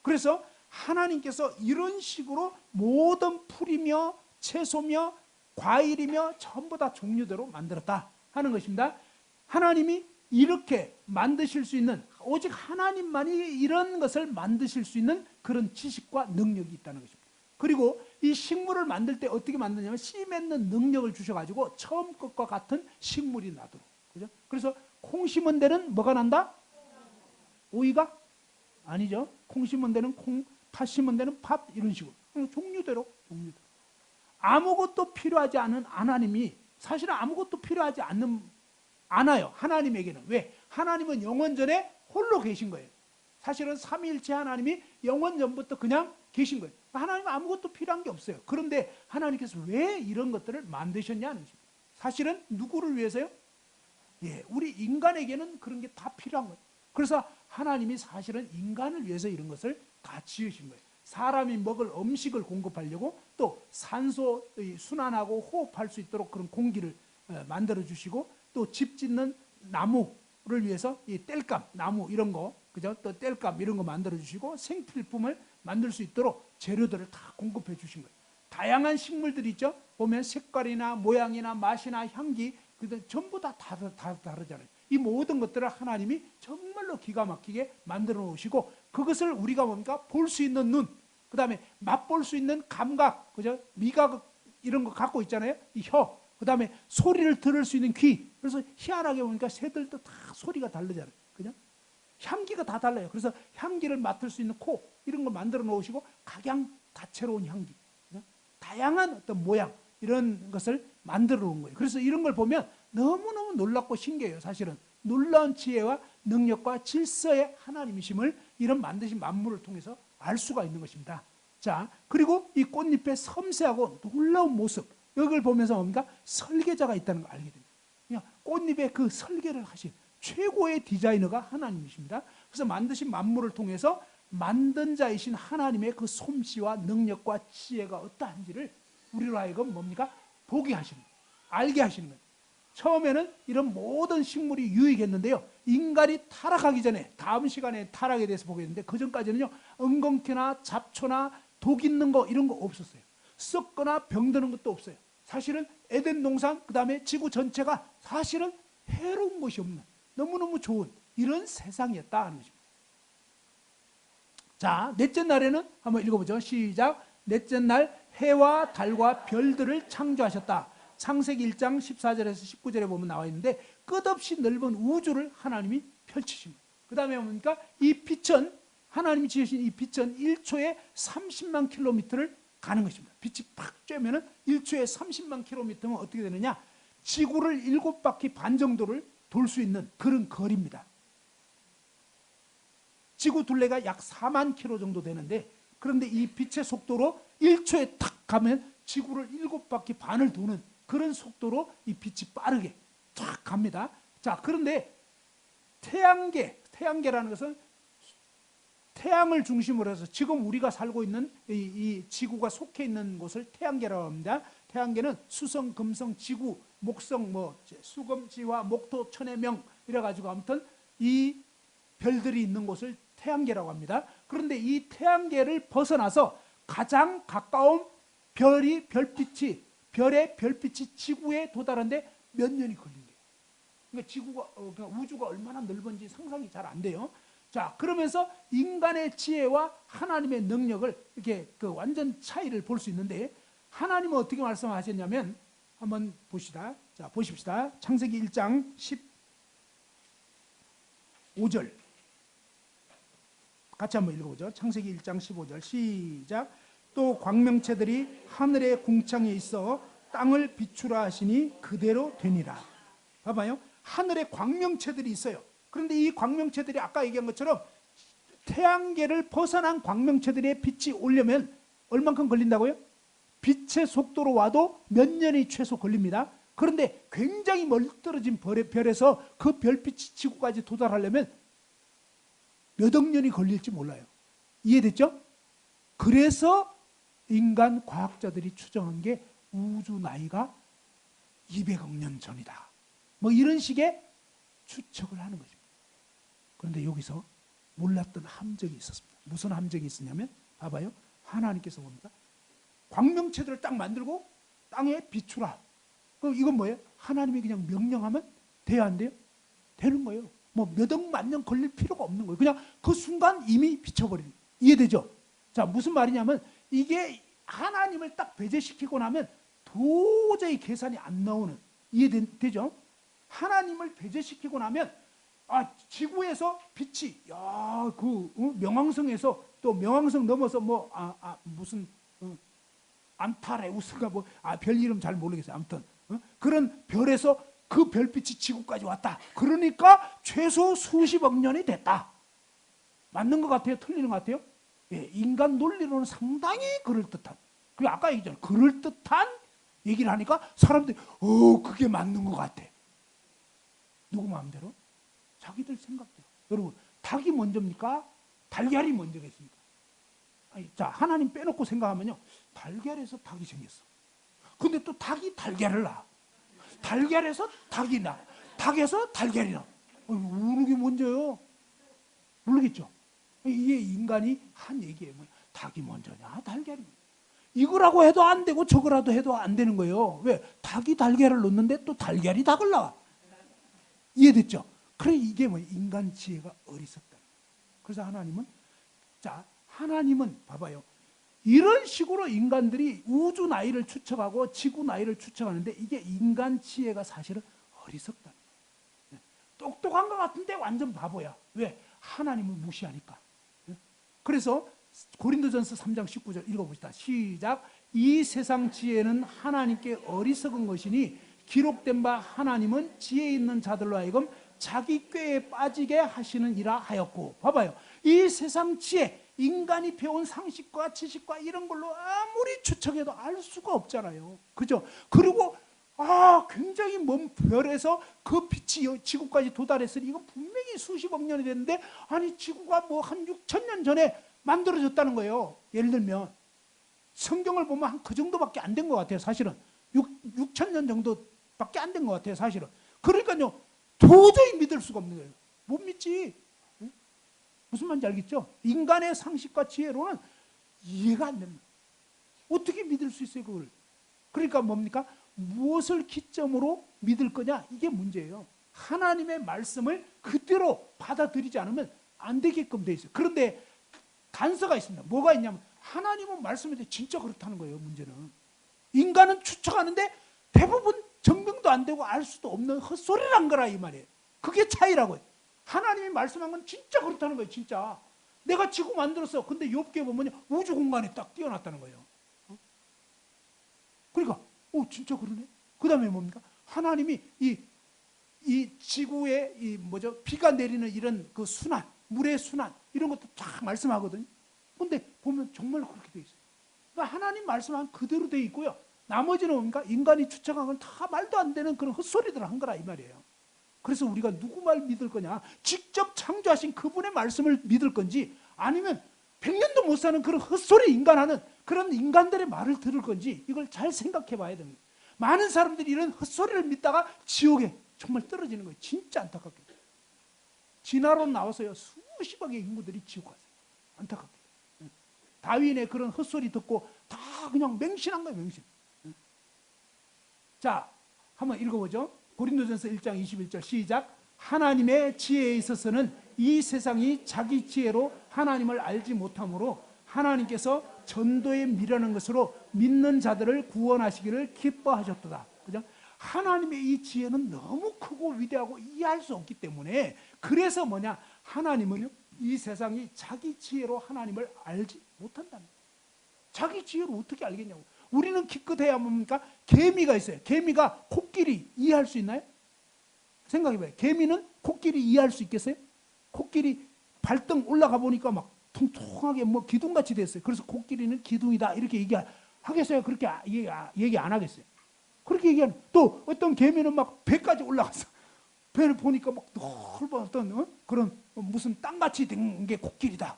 그래서 하나님께서 이런 식으로 모든 풀이며 채소며 과일이며 전부 다 종류대로 만들었다 하는 것입니다. 하나님이 이렇게 만드실 수 있는, 오직 하나님만이 이런 것을 만드실 수 있는 그런 지식과 능력이 있다는 것입니다. 그리고 이 식물을 만들 때 어떻게 만드냐면 씨 맺는 능력을 주셔가지고 처음 것과 같은 식물이 나도록. 그죠? 그래서 콩 심은 데는 뭐가 난다? 오이가? 아니죠. 콩 심은 데는 콩, 팥 심은 데는 팥, 이런 식으로. 종류대로. 아무것도 필요하지 않은 하나님이 사실은 아무것도 필요하지 않아요. 하나님에게는. 왜? 하나님은 영원전에 홀로 계신 거예요. 사실은 삼위일체 하나님이 영원전부터 그냥 계신 거예요. 하나님은 아무것도 필요한 게 없어요. 그런데 하나님께서 왜 이런 것들을 만드셨냐는 것입니다. 사실은 누구를 위해서요? 예, 우리 인간에게는 그런 게 다 필요한 거예요. 그래서 하나님이 사실은 인간을 위해서 이런 것을 다 지으신 거예요. 사람이 먹을 음식을 공급하려고, 또 산소 순환하고 호흡할 수 있도록 그런 공기를 만들어 주시고, 또 집 짓는 나무를 위해서 이 땔감, 나무 이런 거, 그죠? 또 땔감 이런 거 만들어 주시고, 생필품을 만들 수 있도록 재료들을 다 공급해 주신 거예요. 다양한 식물들이 있죠. 보면 색깔이나 모양이나 맛이나 향기, 전부 다 다르잖아요. 이 모든 것들을 하나님이 정말로 기가 막히게 만들어 놓으시고, 그것을 우리가 뭡니까? 볼 수 있는 눈, 그 다음에 맛볼 수 있는 감각, 그죠? 미각 이런 거 갖고 있잖아요. 이 혀, 그 다음에 소리를 들을 수 있는 귀. 그래서 희한하게 보니까 새들도 다 소리가 다르잖아요. 그죠? 향기가 다 달라요. 그래서 향기를 맡을 수 있는 코, 이런 거 만들어 놓으시고, 각양 다채로운 향기, 그죠? 다양한 어떤 모양, 이런 것을 만들어 놓은 거예요. 그래서 이런 걸 보면 너무너무 놀랍고 신기해요. 사실은 놀라운 지혜와 능력과 질서의 하나님이심을 이런 만드신 만물을 통해서 알 수가 있는 것입니다. 자, 그리고 이 꽃잎의 섬세하고 놀라운 모습, 이걸 보면서 뭡니까? 설계자가 있다는 걸 알게 됩니다. 그냥 꽃잎의 그 설계를 하신 최고의 디자이너가 하나님이십니다. 그래서 만드신 만물을 통해서 만든 자이신 하나님의 그 솜씨와 능력과 지혜가 어떠한지를 우리로 하여금 뭡니까? 보게 하시는 거예요. 알게 하시는 거예요. 처음에는 이런 모든 식물이 유익했는데요, 인간이 타락하기 전에, 다음 시간에 타락에 대해서 보겠는데, 그 전까지는요, 엉겅퀴나 잡초나 독 있는 거 이런 거 없었어요. 썩거나 병드는 것도 없어요. 사실은 에덴 동산, 그 다음에 지구 전체가 사실은 해로운 것이 없는 너무너무 좋은 이런 세상이었다 하는 것입니다. 자, 넷째 날에는 한번 읽어보죠. 시작. 넷째 날 해와 달과 별들을 창조하셨다. 창세기 1장 14절에서 19절에 보면 나와 있는데, 끝없이 넓은 우주를 하나님이 펼치십니다. 그 다음에 보니까 이 빛은, 하나님이 지으신 이 빛은 1초에 30만 킬로미터를 가는 것입니다. 빛이 팍 쬐면은 1초에 30만 킬로미터면 어떻게 되느냐? 지구를 7바퀴 반 정도를 돌 수 있는 그런 거리입니다. 지구 둘레가 약 4만 킬로 정도 되는데, 그런데 이 빛의 속도로 1초에 탁 가면 지구를 7바퀴 반을 도는 그런 속도로 이 빛이 빠르게 탁 갑니다. 자, 그런데 태양계라는 것은 태양을 중심으로 해서 지금 우리가 살고 있는 이 지구가 속해 있는 곳을 태양계라고 합니다. 태양계는 수성, 금성, 지구, 목성, 수금지와 목토, 천의 명 이래 가지고 아무튼 이 별들이 있는 곳을 태양계라고 합니다. 그런데 이 태양계를 벗어나서 가장 가까운 별의 별빛이 지구에 도달하는데 몇 년이 걸린 거예요. 그러니까 우주가 얼마나 넓은지 상상이 잘 안 돼요. 자, 그러면서 인간의 지혜와 하나님의 능력을 이렇게 그 완전 차이를 볼 수 있는데, 하나님은 어떻게 말씀하셨냐면, 한번 보시다. 자, 보십시다. 창세기 1장 15절. 같이 한번 읽어보죠. 창세기 1장 15절. 시작. 또 광명체들이 하늘의 궁창에 있어 땅을 비추라 하시니 그대로 되니라. 봐봐요. 하늘에 광명체들이 있어요. 그런데 이 광명체들이 아까 얘기한 것처럼 태양계를 벗어난 광명체들의 빛이 오려면 얼만큼 걸린다고요? 빛의 속도로 와도 몇 년이 최소 걸립니다. 그런데 굉장히 멀리 떨어진 별에서 그 별빛이 지구까지 도달하려면 몇 억 년이 걸릴지 몰라요. 이해됐죠? 그래서 인간 과학자들이 추정한 게 우주 나이가 200억 년 전이다. 이런 식의 추측을 하는 거죠. 그런데 여기서 몰랐던 함정이 있었습니다. 무슨 함정이 있었냐면 봐봐요. 하나님께서 뭡니까? 광명체들을 딱 만들고 땅에 비추라. 그럼 이건 뭐예요? 하나님이 그냥 명령하면 돼야 안 돼요? 되는 거예요. 뭐 몇 억 만년 걸릴 필요가 없는 거예요. 그냥 그 순간 이미 비춰버리는 거예요. 이해되죠? 자, 무슨 말이냐면 이게 하나님을 딱 배제시키고 나면 도저히 계산이 안 나오는, 이해되죠? 하나님을 배제시키고 나면 지구에서 빛이 명왕성에서 또 명왕성 넘어서 무슨 안타레우스가 별 이름 잘 모르겠어요. 아무튼 그런 별에서 그 별빛이 지구까지 왔다. 그러니까 최소 수십억 년이 됐다. 맞는 것 같아요? 틀리는 것 같아요? 예, 인간 논리로는 상당히 그럴듯한. 그리고 아까 얘기했잖아요. 그럴듯한 얘기를 하니까 사람들이 그게 맞는 것 같아. 누구 마음대로? 자기들 생각대로. 여러분, 닭이 먼저입니까? 달걀이 먼저겠습니까? 자, 하나님 빼놓고 생각하면요. 달걀에서 닭이 생겼어. 근데 또 닭이 달걀을 낳아. 달걀에서 닭이 나. 닭에서 달걀이 나. 어느 게 먼저요? 모르겠죠? 이게 인간이 한 얘기예요. 닭이 먼저냐, 달걀이 먼저. 이거라고 해도 안 되고 저거라도 해도 안 되는 거예요. 왜? 닭이 달걀을 놓는데 또 달걀이 닭을 낳아. 이해됐죠? 그래, 이게 인간 지혜가 어리석다. 그래서 하나님은 봐봐요. 이런 식으로 인간들이 우주 나이를 추측하고 지구 나이를 추측하는데 이게 인간 지혜가 사실은 어리석다. 똑똑한 것 같은데 완전 바보야. 왜? 하나님을 무시하니까. 그래서 고린도전서 3장 19절 읽어봅시다. 시작. 이 세상 지혜는 하나님께 어리석은 것이니 기록된 바 하나님은 지혜 있는 자들로 하여금 자기 꾀에 빠지게 하시는 이라 하였고. 봐봐요. 이 세상 지혜, 인간이 배운 상식과 지식과 이런 걸로 아무리 추측해도 알 수가 없잖아요. 그죠? 그리고 굉장히 먼 별에서 그 빛이 지구까지 도달했으니 이건 분명히 수십억 년이 됐는데 지구가 한 6천 년 전에 만들어졌다는 거예요. 예를 들면 성경을 보면 한 그 정도밖에 안 된 것 같아요. 사실은 6천 년 정도밖에 안 된 것 같아요. 사실은. 그러니까요, 도저히 믿을 수가 없는 거예요. 못 믿지. 무슨 말인지 알겠죠? 인간의 상식과 지혜로는 이해가 안 됩니다. 어떻게 믿을 수 있어요, 그걸? 그러니까 뭡니까? 무엇을 기점으로 믿을 거냐? 이게 문제예요. 하나님의 말씀을 그대로 받아들이지 않으면 안 되게끔 돼 있어요. 그런데 단서가 있습니다. 뭐가 있냐면 하나님은 말씀에 대해 진짜 그렇다는 거예요. 문제는. 인간은 추측하는데 대부분 증명도 안 되고 알 수도 없는 헛소리를 한 거라 이 말이에요. 그게 차이라고요. 하나님이 말씀한 건 진짜 그렇다는 거예요. 진짜. 내가 지구 만들었어. 근데 욥기에 보면 우주 공간에 딱 띄어놨다는 거예요. 그러니까 진짜 그러네. 그 다음에 뭡니까? 하나님이 이 지구에 비가 내리는 이런 그 순환, 물의 순환 이런 것도 다 말씀하거든요. 근데 보면 정말 그렇게 돼 있어요. 그러니까 하나님 말씀한 그대로 돼 있고요. 나머지는 뭡니까? 인간이 추측한 건 다 말도 안 되는 그런 헛소리들을 한 거라 이 말이에요. 그래서 우리가 누구 말 믿을 거냐? 직접 창조하신 그분의 말씀을 믿을 건지 아니면 100년도 못 사는 그런 헛소리 인간하는 그런 인간들의 말을 들을 건지 이걸 잘 생각해 봐야 됩니다. 많은 사람들이 이런 헛소리를 믿다가 지옥에 정말 떨어지는 거예요. 진짜 안타깝게. 진화론 나와서요. 수십억의 인구들이 지옥 갔어요. 안타깝게. 다윈의 그런 헛소리 듣고 다 그냥 맹신한 거예요. 맹신. 자, 한번 읽어보죠. 고린도전서 1장 21절 시작. 하나님의 지혜에 있어서는 이 세상이 자기 지혜로 하나님을 알지 못하므로 하나님께서 전도에 미련한 것으로 믿는 자들을 구원하시기를 기뻐하셨도다. 그죠? 하나님의 이 지혜는 너무 크고 위대하고 이해할 수 없기 때문에 그래서 하나님은요 이 세상이 자기 지혜로 하나님을 알지 못한다는 거예요. 자기 지혜로 어떻게 알겠냐고. 우리는 기껏해야 뭡니까? 개미가 있어요. 개미가 코끼리 이해할 수 있나요? 생각해봐요. 개미는 코끼리 이해할 수 있겠어요? 코끼리 발등 올라가 보니까 막 통통하게 기둥같이 됐어요. 그래서 코끼리는 기둥이다 이렇게 얘기하겠어요? 그렇게 얘기 안 하겠어요? 그렇게 얘기하는. 또 어떤 개미는 막 배까지 올라갔어. 배를 보니까 막 넓은 어떤 그런 무슨 땅같이 된 게 코끼리다.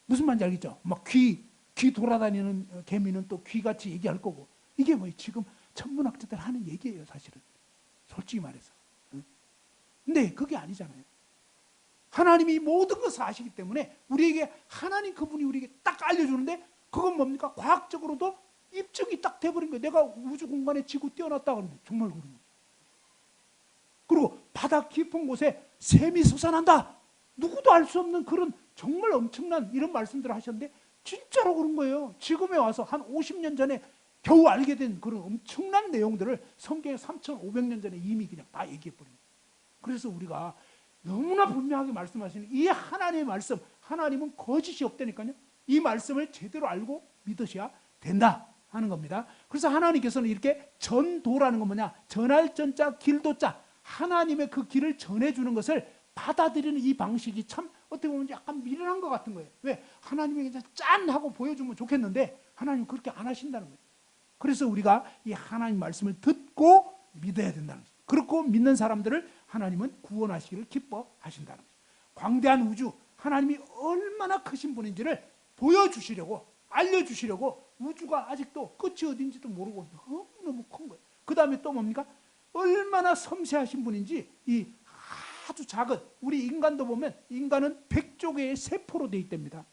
무슨 말인지 알겠죠? 막 귀 돌아다니는 개미는 또 귀같이 얘기할 거고. 이게 지금 천문학자들 하는 얘기예요, 사실은. 솔직히 말해서. 근데 그게 아니잖아요. 하나님이 모든 것을 아시기 때문에 우리에게 하나님 그분이 우리에게 딱 알려주는데 그건 뭡니까? 과학적으로도 입증이 딱 돼버린 거예요. 내가 우주 공간에 지구 띄워놨다 그러는데 정말 그런 거예요. 그리고 바다 깊은 곳에 샘이 솟아난다. 누구도 알 수 없는 그런 정말 엄청난 이런 말씀들을 하셨는데 진짜로 그런 거예요. 지금에 와서 한 50년 전에 겨우 알게 된 그런 엄청난 내용들을 성경에 3,500년 전에 이미 그냥 다 얘기해버린 거예요. 그래서 우리가 너무나 분명하게 말씀하시는 이 하나님의 말씀, 하나님은 거짓이 없다니까요. 이 말씀을 제대로 알고 믿으셔야 된다 하는 겁니다. 그래서 하나님께서는 이렇게 전도라는 건 뭐냐? 전할 전자 길도자, 하나님의 그 길을 전해주는 것을 받아들이는 이 방식이 참 어떻게 보면 약간 미련한 것 같은 거예요. 왜? 하나님이 그냥 짠 하고 보여주면 좋겠는데 하나님은 그렇게 안 하신다는 거예요. 그래서 우리가 이 하나님 말씀을 듣고 믿어야 된다는 거예요. 그렇고 믿는 사람들을 하나님은 구원하시기를 기뻐하신다는 거예요. 광대한 우주, 하나님이 얼마나 크신 분인지를 보여주시려고, 알려주시려고 우주가 아직도 끝이 어딘지도 모르고 너무너무 큰 거예요. 그 다음에 또 뭡니까? 얼마나 섬세하신 분인지 이 아주 작은, 우리 인간도 보면 인간은 100조 개의 세포로 되어 있답니다.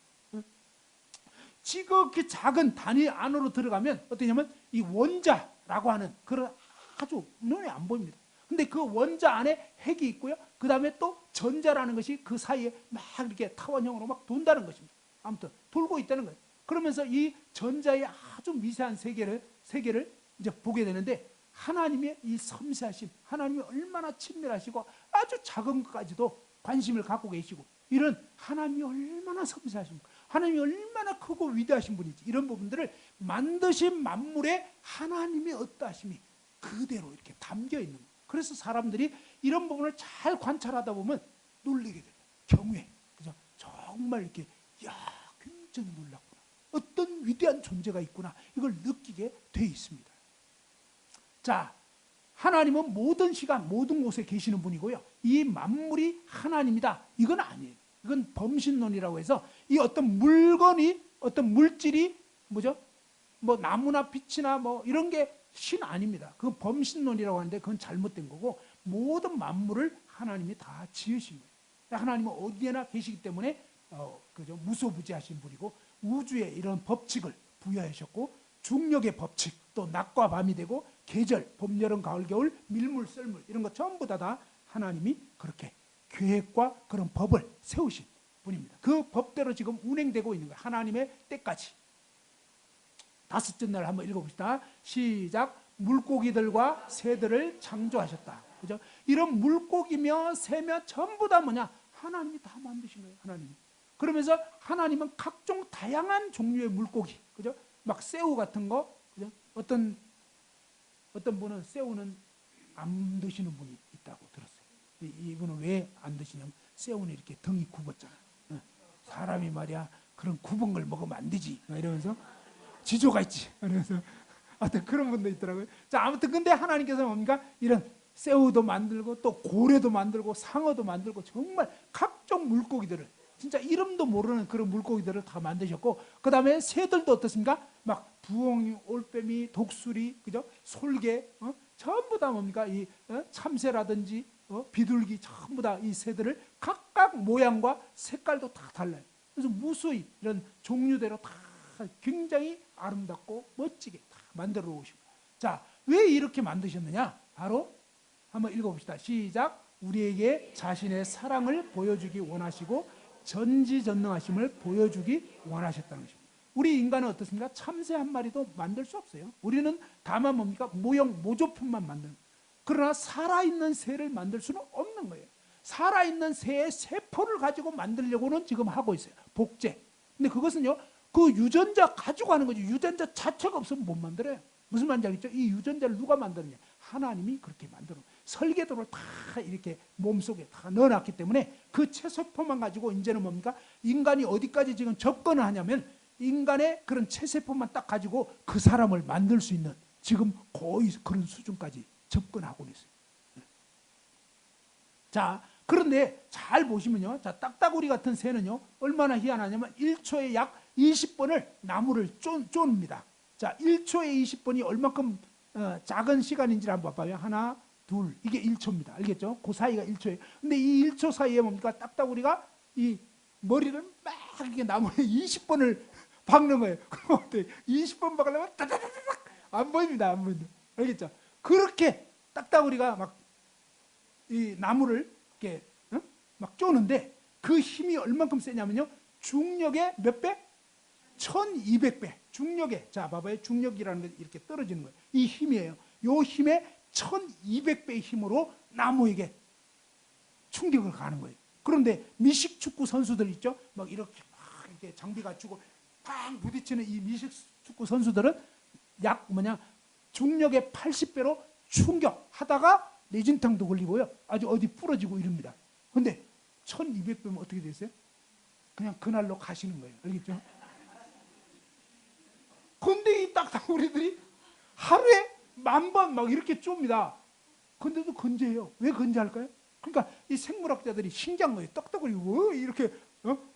지극히 작은 단위 안으로 들어가면 어떠냐면 이 원자라고 하는 그런 아주 눈에 안 보입니다. 근데 그 원자 안에 핵이 있고요. 그 다음에 또 전자라는 것이 그 사이에 막 이렇게 타원형으로 막 돈다는 것입니다. 아무튼 돌고 있다는 거예요. 그러면서 이 전자의 아주 미세한 세계를 이제 보게 되는데 하나님의 이 섬세하심, 하나님이 얼마나 친밀하시고 아주 작은 것까지도 관심을 갖고 계시고 이런 하나님이 얼마나 섬세하십니까? 하나님이 얼마나 크고 위대하신 분인지 이런 부분들을 만드신 만물에 하나님의 어떠하심이 그대로 이렇게 담겨 있는 거예요. 그래서 사람들이 이런 부분을 잘 관찰하다 보면 놀라게 돼요. 경외. 그죠? 정말 이렇게 야 굉장히 놀랍구나. 어떤 위대한 존재가 있구나. 이걸 느끼게 돼 있습니다. 자, 하나님은 모든 시간, 모든 곳에 계시는 분이고요. 이 만물이 하나님이다. 이건 아니에요. 이건 범신론이라고 해서 이 어떤 물건이, 어떤 물질이 뭐죠? 뭐 나무나 빛이나 뭐 이런 게 신 아닙니다. 그건 범신론이라고 하는데 그건 잘못된 거고 모든 만물을 하나님이 다 지으신 거예요. 하나님은 어디에나 계시기 때문에 그죠? 무소부지하신 분이고 우주에 이런 법칙을 부여하셨고 중력의 법칙, 또 낮과 밤이 되고 계절, 봄, 여름, 가을, 겨울, 밀물, 썰물 이런 거 전부 다 하나님이 그렇게 계획과 그런 법을 세우신 분입니다. 그 법대로 지금 운행되고 있는 거예요. 하나님의 때까지. 다섯째 날 한번 읽어봅시다. 시작. 물고기들과 새들을 창조하셨다. 그죠? 이런 물고기며 새며 전부 다 뭐냐? 하나님이 다 만드신 거예요. 하나님이. 그러면서 하나님은 각종 다양한 종류의 물고기, 그죠? 막 새우 같은 거, 그죠? 어떤 분은 새우는 안 드시는 분이 있다고 들었어요. 이분은 왜 안 드시냐면 새우는 이렇게 등이 굽었잖아. 사람이 말이야 그런 굽은 걸 먹으면 안 되지. 이러면서 지조가 있지. 그래서 하여튼 그런 분도 있더라고요. 자, 아무튼 근데 하나님께서 뭡니까? 이런 새우도 만들고 또 고래도 만들고 상어도 만들고 정말 각종 물고기들을 진짜 이름도 모르는 그런 물고기들을 다 만드셨고 그 다음에 새들도 어떻습니까? 막 부엉이, 올빼미, 독수리, 그죠? 솔개, 전부 다 뭡니까? 이 참새라든지 비둘기 전부 다 이 새들을 각각 모양과 색깔도 다 달라요. 그래서 무수히 이런 종류대로 다 굉장히 아름답고 멋지게 다 만들어 놓으시고. 자, 왜 이렇게 만드셨느냐? 바로 한번 읽어봅시다. 시작. 우리에게 자신의 사랑을 보여주기 원하시고 전지전능하심을 보여주기 원하셨다는 것입니다. 우리 인간은 어떻습니까? 참새 한 마리도 만들 수 없어요. 우리는 다만 뭡니까? 모형, 모조품만 만드는. 그러나 살아있는 새를 만들 수는 없는 거예요. 살아있는 새의 세포를 가지고 만들려고는 지금 하고 있어요. 복제. 근데 그것은요, 그 유전자 가지고 하는 거지. 유전자 자체가 없으면 못 만들어요. 무슨 말인지 알겠죠? 이 유전자를 누가 만드느냐? 하나님이 그렇게 만들어. 설계도를 다 이렇게 몸속에 다 넣어놨기 때문에 그 체세포만 가지고 이제는 뭡니까? 인간이 어디까지 지금 접근을 하냐면 인간의 그런 체세포만 딱 가지고 그 사람을 만들 수 있는 지금 거의 그런 수준까지 접근하고 있어요. 자, 그런데 잘 보시면요. 자, 딱따구리 같은 새는요. 얼마나 희한하냐면 1초에 약 20번을 나무를 쪼입니다. 자, 1초에 20번이 얼마큼 작은 시간인지를 한번 봐봐요. 하나, 둘, 이게 1초입니다. 알겠죠? 그 사이가 1초예요. 근데 이 1초 사이에 뭡니까? 딱따구리가 이 머리를 막 이렇게 나무에 20번을 박는 거예요. 그럼 어때요? 20번 박으려면 따다다닥 안 보입니다. 안 보입니다. 알겠죠? 그렇게 딱따구리가 막 이 나무를 이렇게 막 쪼는데 그 힘이 얼만큼 세냐면요. 중력의 몇 배? 1200배. 중력에, 자 봐봐요. 중력이라는 게 이렇게 떨어지는 거예요. 이 힘이에요. 이 힘에 1200배의 힘으로 나무에게 충격을 가는 거예요. 그런데 미식축구 선수들 있죠? 막 이렇게 장비 갖추고 팡 부딪히는 이 미식축구 선수들은 중력의 80배로 충격하다가 뇌진탕도 걸리고요. 아주 어디 부러지고 이럽니다. 근데 1200배면 어떻게 됐어요? 그냥 그날로 가시는 거예요. 알겠죠? 근데 이 딱따구리들이 하루에 10,000번 막 이렇게 쫍니다. 근데도 건재해요. 왜 건재할까요? 그러니까 이 생물학자들이 신기한 거예요. 딱따구리 왜 이렇게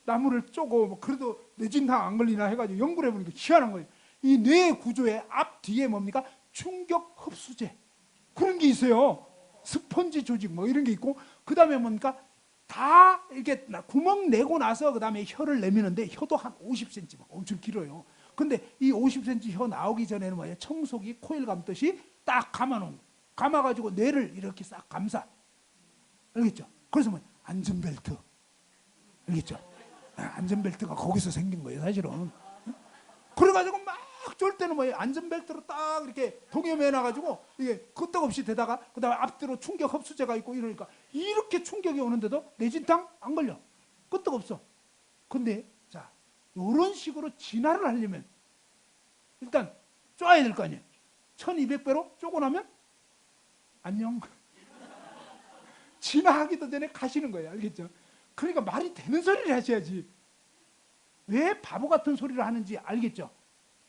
나무를 쪼고 뭐 그래도 뇌진탕 안 걸리나 해가지고 연구를 해보니까 희한한 거예요. 이 뇌 구조의 앞 뒤에 뭡니까? 충격 흡수제 그런 게 있어요. 스펀지 조직 뭐 이런 게 있고 그 다음에 뭡니까? 다 이렇게 구멍 내고 나서 그 다음에 혀를 내미는데 혀도 한 50cm 막 엄청 길어요. 근데 이 50cm 혀 나오기 전에는 뭐예요? 청소기 코일 감듯이 딱 감아놓은 거. 감아가지고 뇌를 이렇게 싹 감싸. 알겠죠? 그래서 뭐 안전벨트. 알겠죠? 안전벨트가 거기서 생긴 거예요, 사실은. 그래가지고 막 쫄 때는 뭐예요? 안전벨트로 딱 이렇게 동여매놔가지고 이게 끄떡없이 되다가 그다음에 앞뒤로 충격 흡수제가 있고 이러니까 이렇게 충격이 오는데도 뇌진탕 안 걸려. 끄떡없어. 근데 자, 이런 식으로 진화를 하려면 일단 쪼아야 될 거 아니에요. 1200배로 쪼고 나면 안녕. 진화하기도 전에 가시는 거예요. 알겠죠? 그러니까 말이 되는 소리를 하셔야지. 왜 바보 같은 소리를 하는지 알겠죠?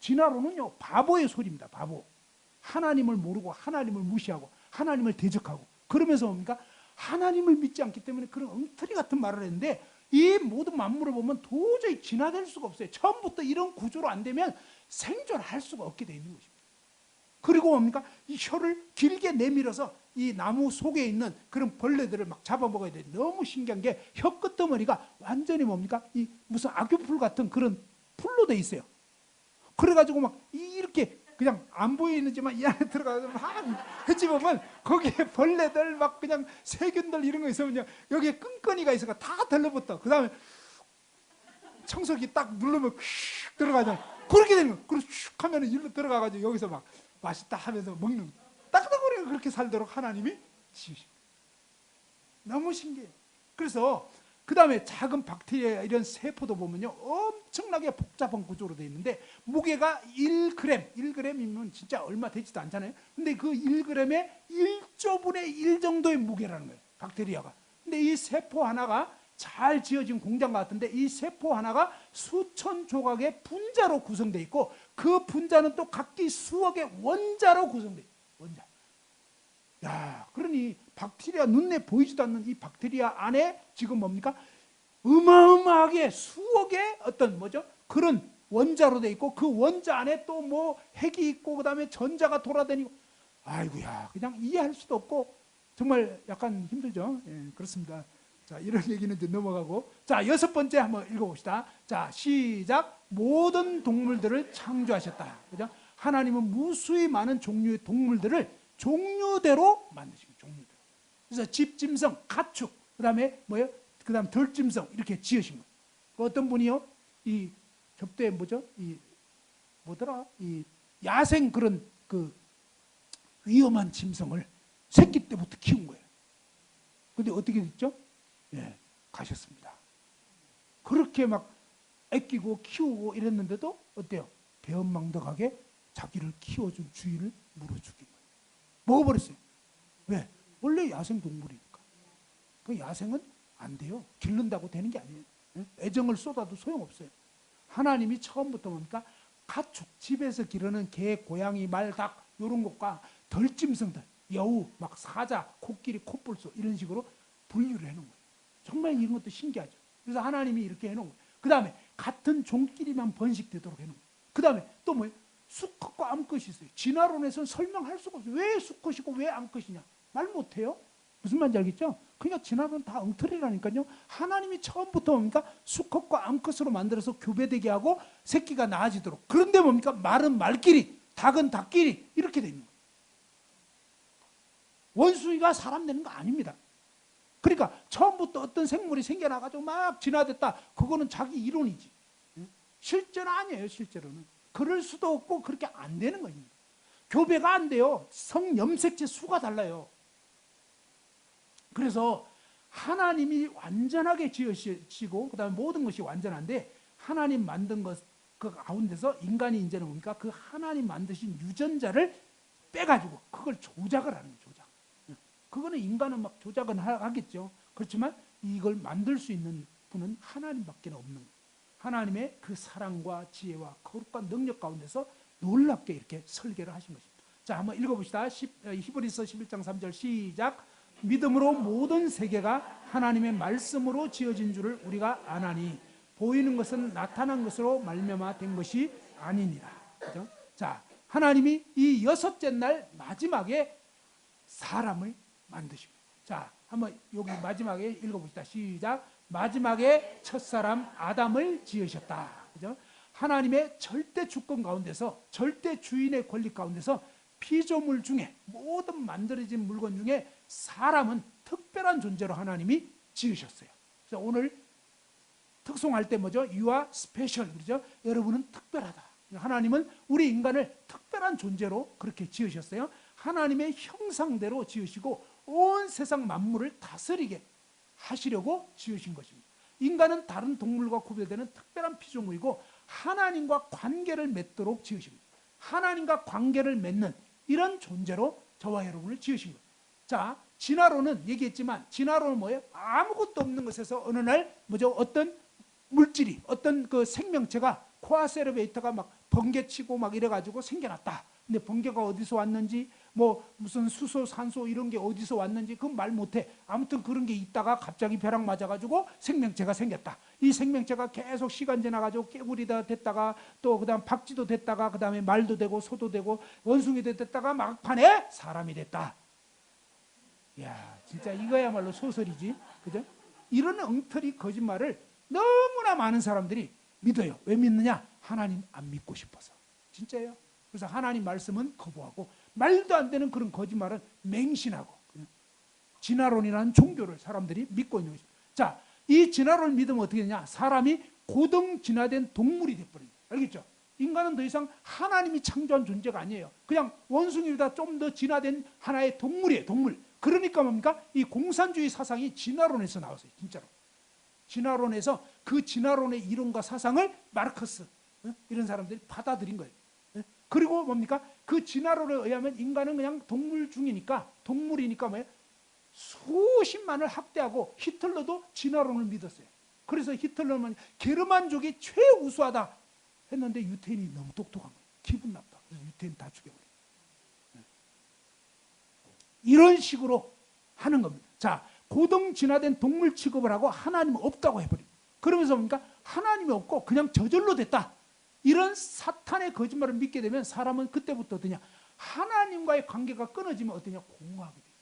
진화론은요, 바보의 소리입니다. 바보. 하나님을 모르고 하나님을 무시하고 하나님을 대적하고 그러면서 뭡니까? 하나님을 믿지 않기 때문에 그런 엉터리 같은 말을 했는데 이 모든 만물을 보면 도저히 진화될 수가 없어요. 처음부터 이런 구조로 안 되면 생존할 수가 없게 되어 있는 것입니다. 그리고 뭡니까? 이 혀를 길게 내밀어서 이 나무 속에 있는 그런 벌레들을 막 잡아먹어야 돼. 너무 신기한 게 혀 끝머리가 완전히 뭡니까? 이 무슨 악교풀 같은 그런 풀로 돼 있어요. 그래가지고 막 이렇게 그냥 안 보이는지만 이 안에 들어가서 막 헤집으면 거기에 벌레들 막 그냥 세균들 이런 거 있으면 여기에 끈끈이가 있어가 다 달라붙어. 그 다음에 청소기 딱 누르면 휙 들어가잖아. 그렇게 되는 거야. 그래서 슉 하면 일로 들어가가지고 여기서 막 맛있다 하면서 먹는 거야. 딱딱거리가 그렇게 살도록 하나님이 지으신 거예요. 너무 신기해요. 그래서 그 다음에 작은 박테리아 이런 세포도 보면요 엄청나게 복잡한 구조로 되어 있는데 무게가 1g, 1g이면 진짜 얼마 되지도 않잖아요. 근데 그 1g의 1조분의 1 정도의 무게라는 거예요, 박테리아가. 근데 이 세포 하나가 잘 지어진 공장 같은데 이 세포 하나가 수천 조각의 분자로 구성되어 있고 그 분자는 또 각기 수억의 원자로 구성되어 있어요. 원자. 야, 그러니 박테리아 눈에 보이지도 않는 이 박테리아 안에 지금 뭡니까? 어마어마하게 수억의 어떤 뭐죠? 그런 원자로 돼 있고 그 원자 안에 또 뭐 핵이 있고 그다음에 전자가 돌아다니고 아이고야 그냥 이해할 수도 없고 정말 약간 힘들죠. 예, 그렇습니다. 자, 이런 얘기는 이제 넘어가고 자, 6번째 한번 읽어봅시다. 자, 시작. 모든 동물들을 창조하셨다. 그죠? 하나님은 무수히 많은 종류의 동물들을 종류대로 만드시고 종류대로. 그래서 집짐승, 가축, 그다음에 뭐예요? 그다음 들짐승 이렇게 지으신 거. 그 어떤 분이요? 이 접대 뭐죠? 이 뭐더라? 이 야생 그런 그 위험한 짐승을 새끼 때부터 키운 거예요. 근데 어떻게 됐죠? 예, 가셨습니다. 그렇게 막 아끼고 키우고 이랬는데도 어때요? 배은망덕하게 자기를 키워준 주인을 물어 죽인 거예요. 먹어버렸어요. 왜? 원래 야생 동물이니까. 그 야생은 안 돼요. 기른다고 되는 게 아니에요. 애정을 쏟아도 소용없어요. 하나님이 처음부터 뭡니까? 가축, 집에서 기르는 개, 고양이, 말, 닭 이런 것과 덜짐승들, 여우, 막 사자, 코끼리, 콧불소 이런 식으로 분류를 해놓은 거예요. 정말 이런 것도 신기하죠. 그래서 하나님이 이렇게 해놓은 거예요. 그 다음에 같은 종끼리만 번식되도록 해놓은 거예요. 그 다음에 또 뭐예요? 수컷과 암컷이 있어요. 진화론에서는 설명할 수가 없어요. 왜 수컷이고 왜 암컷이냐? 말 못해요. 무슨 말인지 알겠죠? 그러니까 진화론은 다 엉터리라니까요. 하나님이 처음부터 뭡니까? 수컷과 암컷으로 만들어서 교배되게 하고 새끼가 나아지도록. 그런데 뭡니까? 말은 말끼리, 닭은 닭끼리 이렇게 되는 거예요. 원숭이가 사람 되는 거 아닙니다. 그러니까 처음부터 어떤 생물이 생겨나가지고 막 진화됐다. 그거는 자기 이론이지. 실제는 아니에요. 실제로는. 그럴 수도 없고 그렇게 안 되는 겁니다. 교배가 안 돼요. 성염색체 수가 달라요. 그래서 하나님이 완전하게 지으시고 그 다음에 모든 것이 완전한데 하나님 만든 것 그 가운데서 인간이 이제는 뭡니까? 그 하나님 만드신 유전자를 빼가지고 그걸 조작을 하는 거예요. 조작. 그거는 인간은 막 조작은 하겠죠. 그렇지만 이걸 만들 수 있는 분은 하나님밖에 없는 거예요. 하나님의 그 사랑과 지혜와 거룩한 능력 가운데서 놀랍게 이렇게 설계를 하신 것입니다. 자, 한번 읽어봅시다. 히브리서 11장 3절 시작. 믿음으로 모든 세계가 하나님의 말씀으로 지어진 줄을 우리가 아나니 보이는 것은 나타난 것으로 말미암아 된 것이 아니니라. 그죠? 자, 하나님이 이 여섯째 날 마지막에 사람을 만드십니다. 자, 한번 여기 마지막에 읽어봅시다. 시작. 마지막에 첫사람 아담을 지으셨다. 그죠? 하나님의 절대 주권 가운데서 절대 주인의 권리 가운데서 피조물 중에 모든 만들어진 물건 중에 사람은 특별한 존재로 하나님이 지으셨어요. 그래서 오늘 특송할 때 뭐죠? You are special. 그렇죠? 여러분은 특별하다. 하나님은 우리 인간을 특별한 존재로 그렇게 지으셨어요. 하나님의 형상대로 지으시고 온 세상 만물을 다스리게 하시려고 지으신 것입니다. 인간은 다른 동물과 구별되는 특별한 피조물이고 하나님과 관계를 맺도록 지으십니다. 하나님과 관계를 맺는 이런 존재로 저와 여러분을 지으신 거예요. 자, 진화론은 얘기했지만 진화론은 뭐예요? 아무것도 없는 것에서 어느 날 뭐죠? 어떤 물질이 어떤 그 생명체가 코아세르베이터가 막 번개치고 막 이래가지고 생겨났다. 근데 번개가 어디서 왔는지 뭐 무슨 수소, 산소 이런 게 어디서 왔는지 그건 말 못해. 아무튼 그런 게 있다가 갑자기 벼락 맞아가지고 생명체가 생겼다. 이 생명체가 계속 시간 지나가지고 깨구리가 됐다가 또 그다음 박쥐도 됐다가 그다음에 말도 되고 소도 되고 원숭이도 됐다가 막판에 사람이 됐다. 이야, 진짜 이거야말로 소설이지, 그죠? 이런 엉터리 거짓말을 너무나 많은 사람들이 믿어요. 왜 믿느냐? 하나님 안 믿고 싶어서. 진짜예요. 그래서 하나님 말씀은 거부하고 말도 안 되는 그런 거짓말은 맹신하고 진화론이라는 종교를 사람들이 믿고 있는 것입니다. 자, 이 진화론을 믿으면 어떻게 되냐? 사람이 고등 진화된 동물이 돼버립니다. 알겠죠? 인간은 더 이상 하나님이 창조한 존재가 아니에요. 그냥 원숭이보다 좀 더 진화된 하나의 동물이에요. 동물. 그러니까 뭡니까? 이 공산주의 사상이 진화론에서 나왔어요. 진짜로. 진화론에서 그 진화론의 이론과 사상을 마르크스 이런 사람들이 받아들인 거예요. 그리고 뭡니까? 그 진화론에 의하면 인간은 그냥 동물 중이니까 동물이니까 뭐예요? 수십만을 학대하고 히틀러도 진화론을 믿었어요. 그래서 히틀러는 게르만족이 최우수하다 했는데 유태인이 너무 똑똑한 거예요. 기분 나빠. 그래서 유태인 다 죽여버려요. 이런 식으로 하는 겁니다. 자, 고등 진화된 동물 취급을 하고 하나님은 없다고 해버립니다. 그러면서 뭡니까? 하나님이 없고 그냥 저절로 됐다. 이런 사탄의 거짓말을 믿게 되면 사람은 그때부터 어떠냐? 하나님과의 관계가 끊어지면 어떠냐? 공허하게 돼요.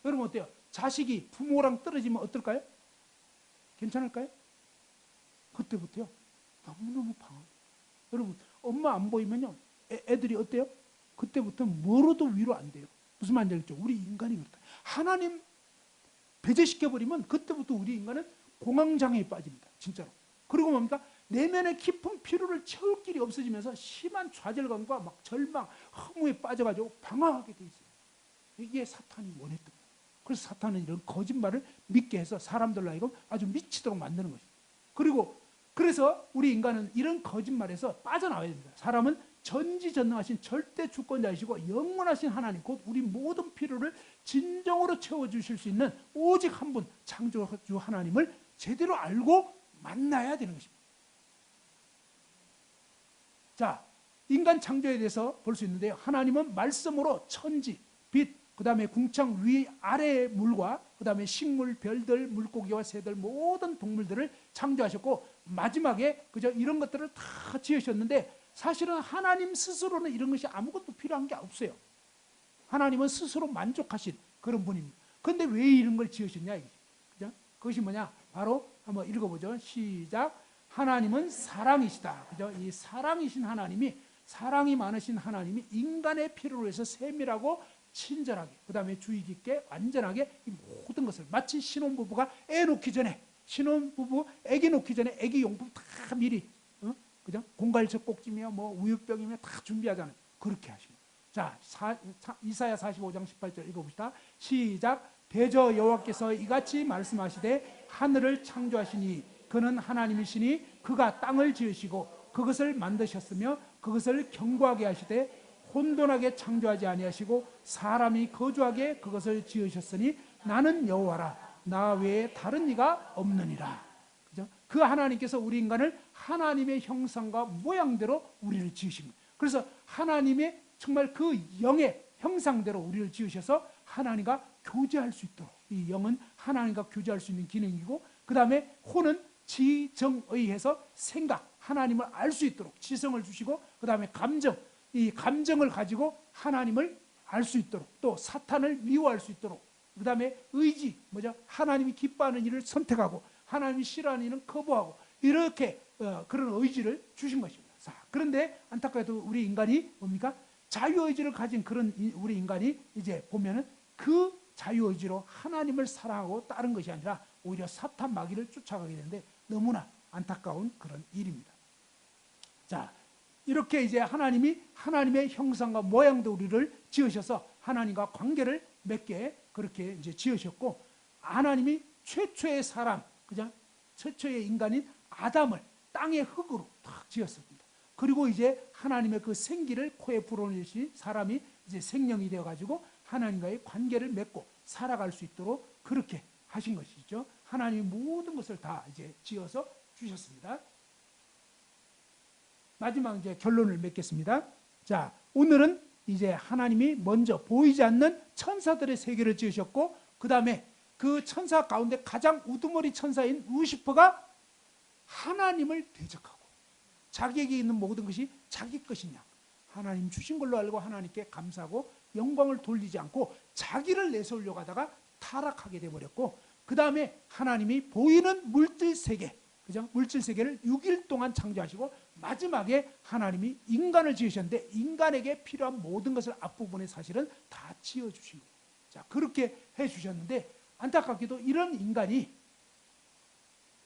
여러분 어때요? 자식이 부모랑 떨어지면 어떨까요? 괜찮을까요? 그때부터요. 너무너무 방황. 여러분 엄마 안 보이면요. 애들이 어때요? 그때부터 뭐로도 위로 안 돼요. 무슨 말인지 알겠죠? 우리 인간이 그렇다. 하나님 배제시켜버리면 그때부터 우리 인간은 공황장애에 빠집니다. 진짜로. 그리고 뭡니까? 내면의 깊은 피로를 채울 길이 없어지면서 심한 좌절감과 막 절망, 허무에 빠져가지고 방황하게 돼 있어요. 이게 사탄이 원했던 거예요. 그래서 사탄은 이런 거짓말을 믿게 해서 사람들로 하여금 아주 미치도록 만드는 것입니다. 그리고 그래서 우리 인간은 이런 거짓말에서 빠져나와야 됩니다. 사람은 전지전능하신 절대 주권자이시고 영원하신 하나님, 곧 우리 모든 필요를 진정으로 채워주실 수 있는 오직 한 분 창조주 하나님을 제대로 알고 만나야 되는 것입니다. 자, 인간 창조에 대해서 볼 수 있는데요. 하나님은 말씀으로 천지, 빛, 그 다음에 궁창 위 아래의 물과 그 다음에 식물, 별들, 물고기와 새들 모든 동물들을 창조하셨고 마지막에 그저 이런 것들을 다 지으셨는데 사실은 하나님 스스로는 이런 것이 아무것도 필요한 게 없어요. 하나님은 스스로 만족하신 그런 분입니다. 그런데 왜 이런 걸 지으셨냐 이게. 그죠? 그것이 뭐냐? 바로 한번 읽어보죠. 시작. 하나님은 사랑이시다. 그죠? 이 사랑이신 하나님이, 사랑이 많으신 하나님이 인간의 필요로 해서 세밀하고 친절하게, 그 다음에 주의 깊게 완전하게 이 모든 것을, 마치 신혼부부가 애 놓기 전에, 신혼부부 애기 놓기 전에 애기 용품 다 미리, 그죠? 공갈채 꼭지며 뭐 우유병이며 다 준비하잖아요. 그렇게 하십니다. 자, 이사야 45장 18절 읽어봅시다. 시작. 대저 여호와께서 이같이 말씀하시되 하늘을 창조하시니 그는 하나님이시니 그가 땅을 지으시고 그것을 만드셨으며 그것을 견고하게 하시되 혼돈하게 창조하지 아니하시고 사람이 거주하게 그것을 지으셨으니 나는 여호와라 나 외에 다른 이가 없느니라. 그죠? 그 하나님께서 우리 인간을 하나님의 형상과 모양대로 우리를 지으십니다. 그래서 하나님의 정말 그 영의 형상대로 우리를 지으셔서 하나님과 교제할 수 있도록, 이 영은 하나님과 교제할 수 있는 기능이고, 그 다음에 혼은 지정의해서 생각, 하나님을 알 수 있도록 지성을 주시고, 그 다음에 감정, 이 감정을 가지고 하나님을 알 수 있도록, 또 사탄을 미워할 수 있도록, 그 다음에 의지, 뭐죠? 하나님이 기뻐하는 일을 선택하고 하나님이 싫어하는 일은 거부하고, 이렇게 그런 의지를 주신 것입니다. 자, 그런데 안타깝게도 우리 인간이 뭡니까? 자유의지를 가진 그런 우리 인간이 이제 보면은 그 자유의지로 하나님을 사랑하고 따른 것이 아니라 오히려 사탄 마귀를 쫓아가게 되는데 너무나 안타까운 그런 일입니다. 자, 이렇게 이제 하나님이 하나님의 형상과 모양도 우리를 지으셔서 하나님과 관계를 맺게 그렇게 이제 지으셨고, 하나님이 최초의 사람, 그죠? 최초의 인간인 아담을 땅의 흙으로 딱 지었습니다. 그리고 이제 하나님의 그 생기를 코에 불어넣으시 사람이 이제 생명이 되어가지고 하나님과의 관계를 맺고 살아갈 수 있도록 그렇게 하신 것이죠. 하나님이 모든 것을 다 이제 지어서 주셨습니다. 마지막 이제 결론을 맺겠습니다. 자, 오늘은 이제 하나님이 먼저 보이지 않는 천사들의 세계를 지으셨고, 그 다음에 그 천사 가운데 가장 우두머리 천사인 루시퍼가 하나님을 대적하고 자기에게 있는 모든 것이 자기 것이냐, 하나님 주신 걸로 알고 하나님께 감사하고 영광을 돌리지 않고 자기를 내세우려고 하다가 타락하게 되어버렸고, 그 다음에 하나님이 보이는 물질 세계, 그죠? 물질 세계를 6일 동안 창조하시고 마지막에 하나님이 인간을 지으셨는데 인간에게 필요한 모든 것을 앞부분에 사실은 다 지어주신 거예요. 자, 그렇게 해주셨는데 안타깝게도 이런 인간이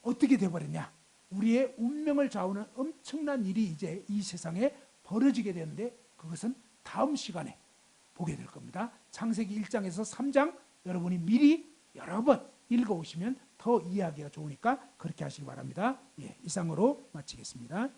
어떻게 돼버렸냐? 우리의 운명을 좌우하는 엄청난 일이 이제 이 세상에 벌어지게 되는데 그것은 다음 시간에 보게 될 겁니다. 창세기 1장에서 3장 여러분이 미리 여러 번 읽어오시면 더 이해하기가 좋으니까 그렇게 하시기 바랍니다. 예, 이상으로 마치겠습니다.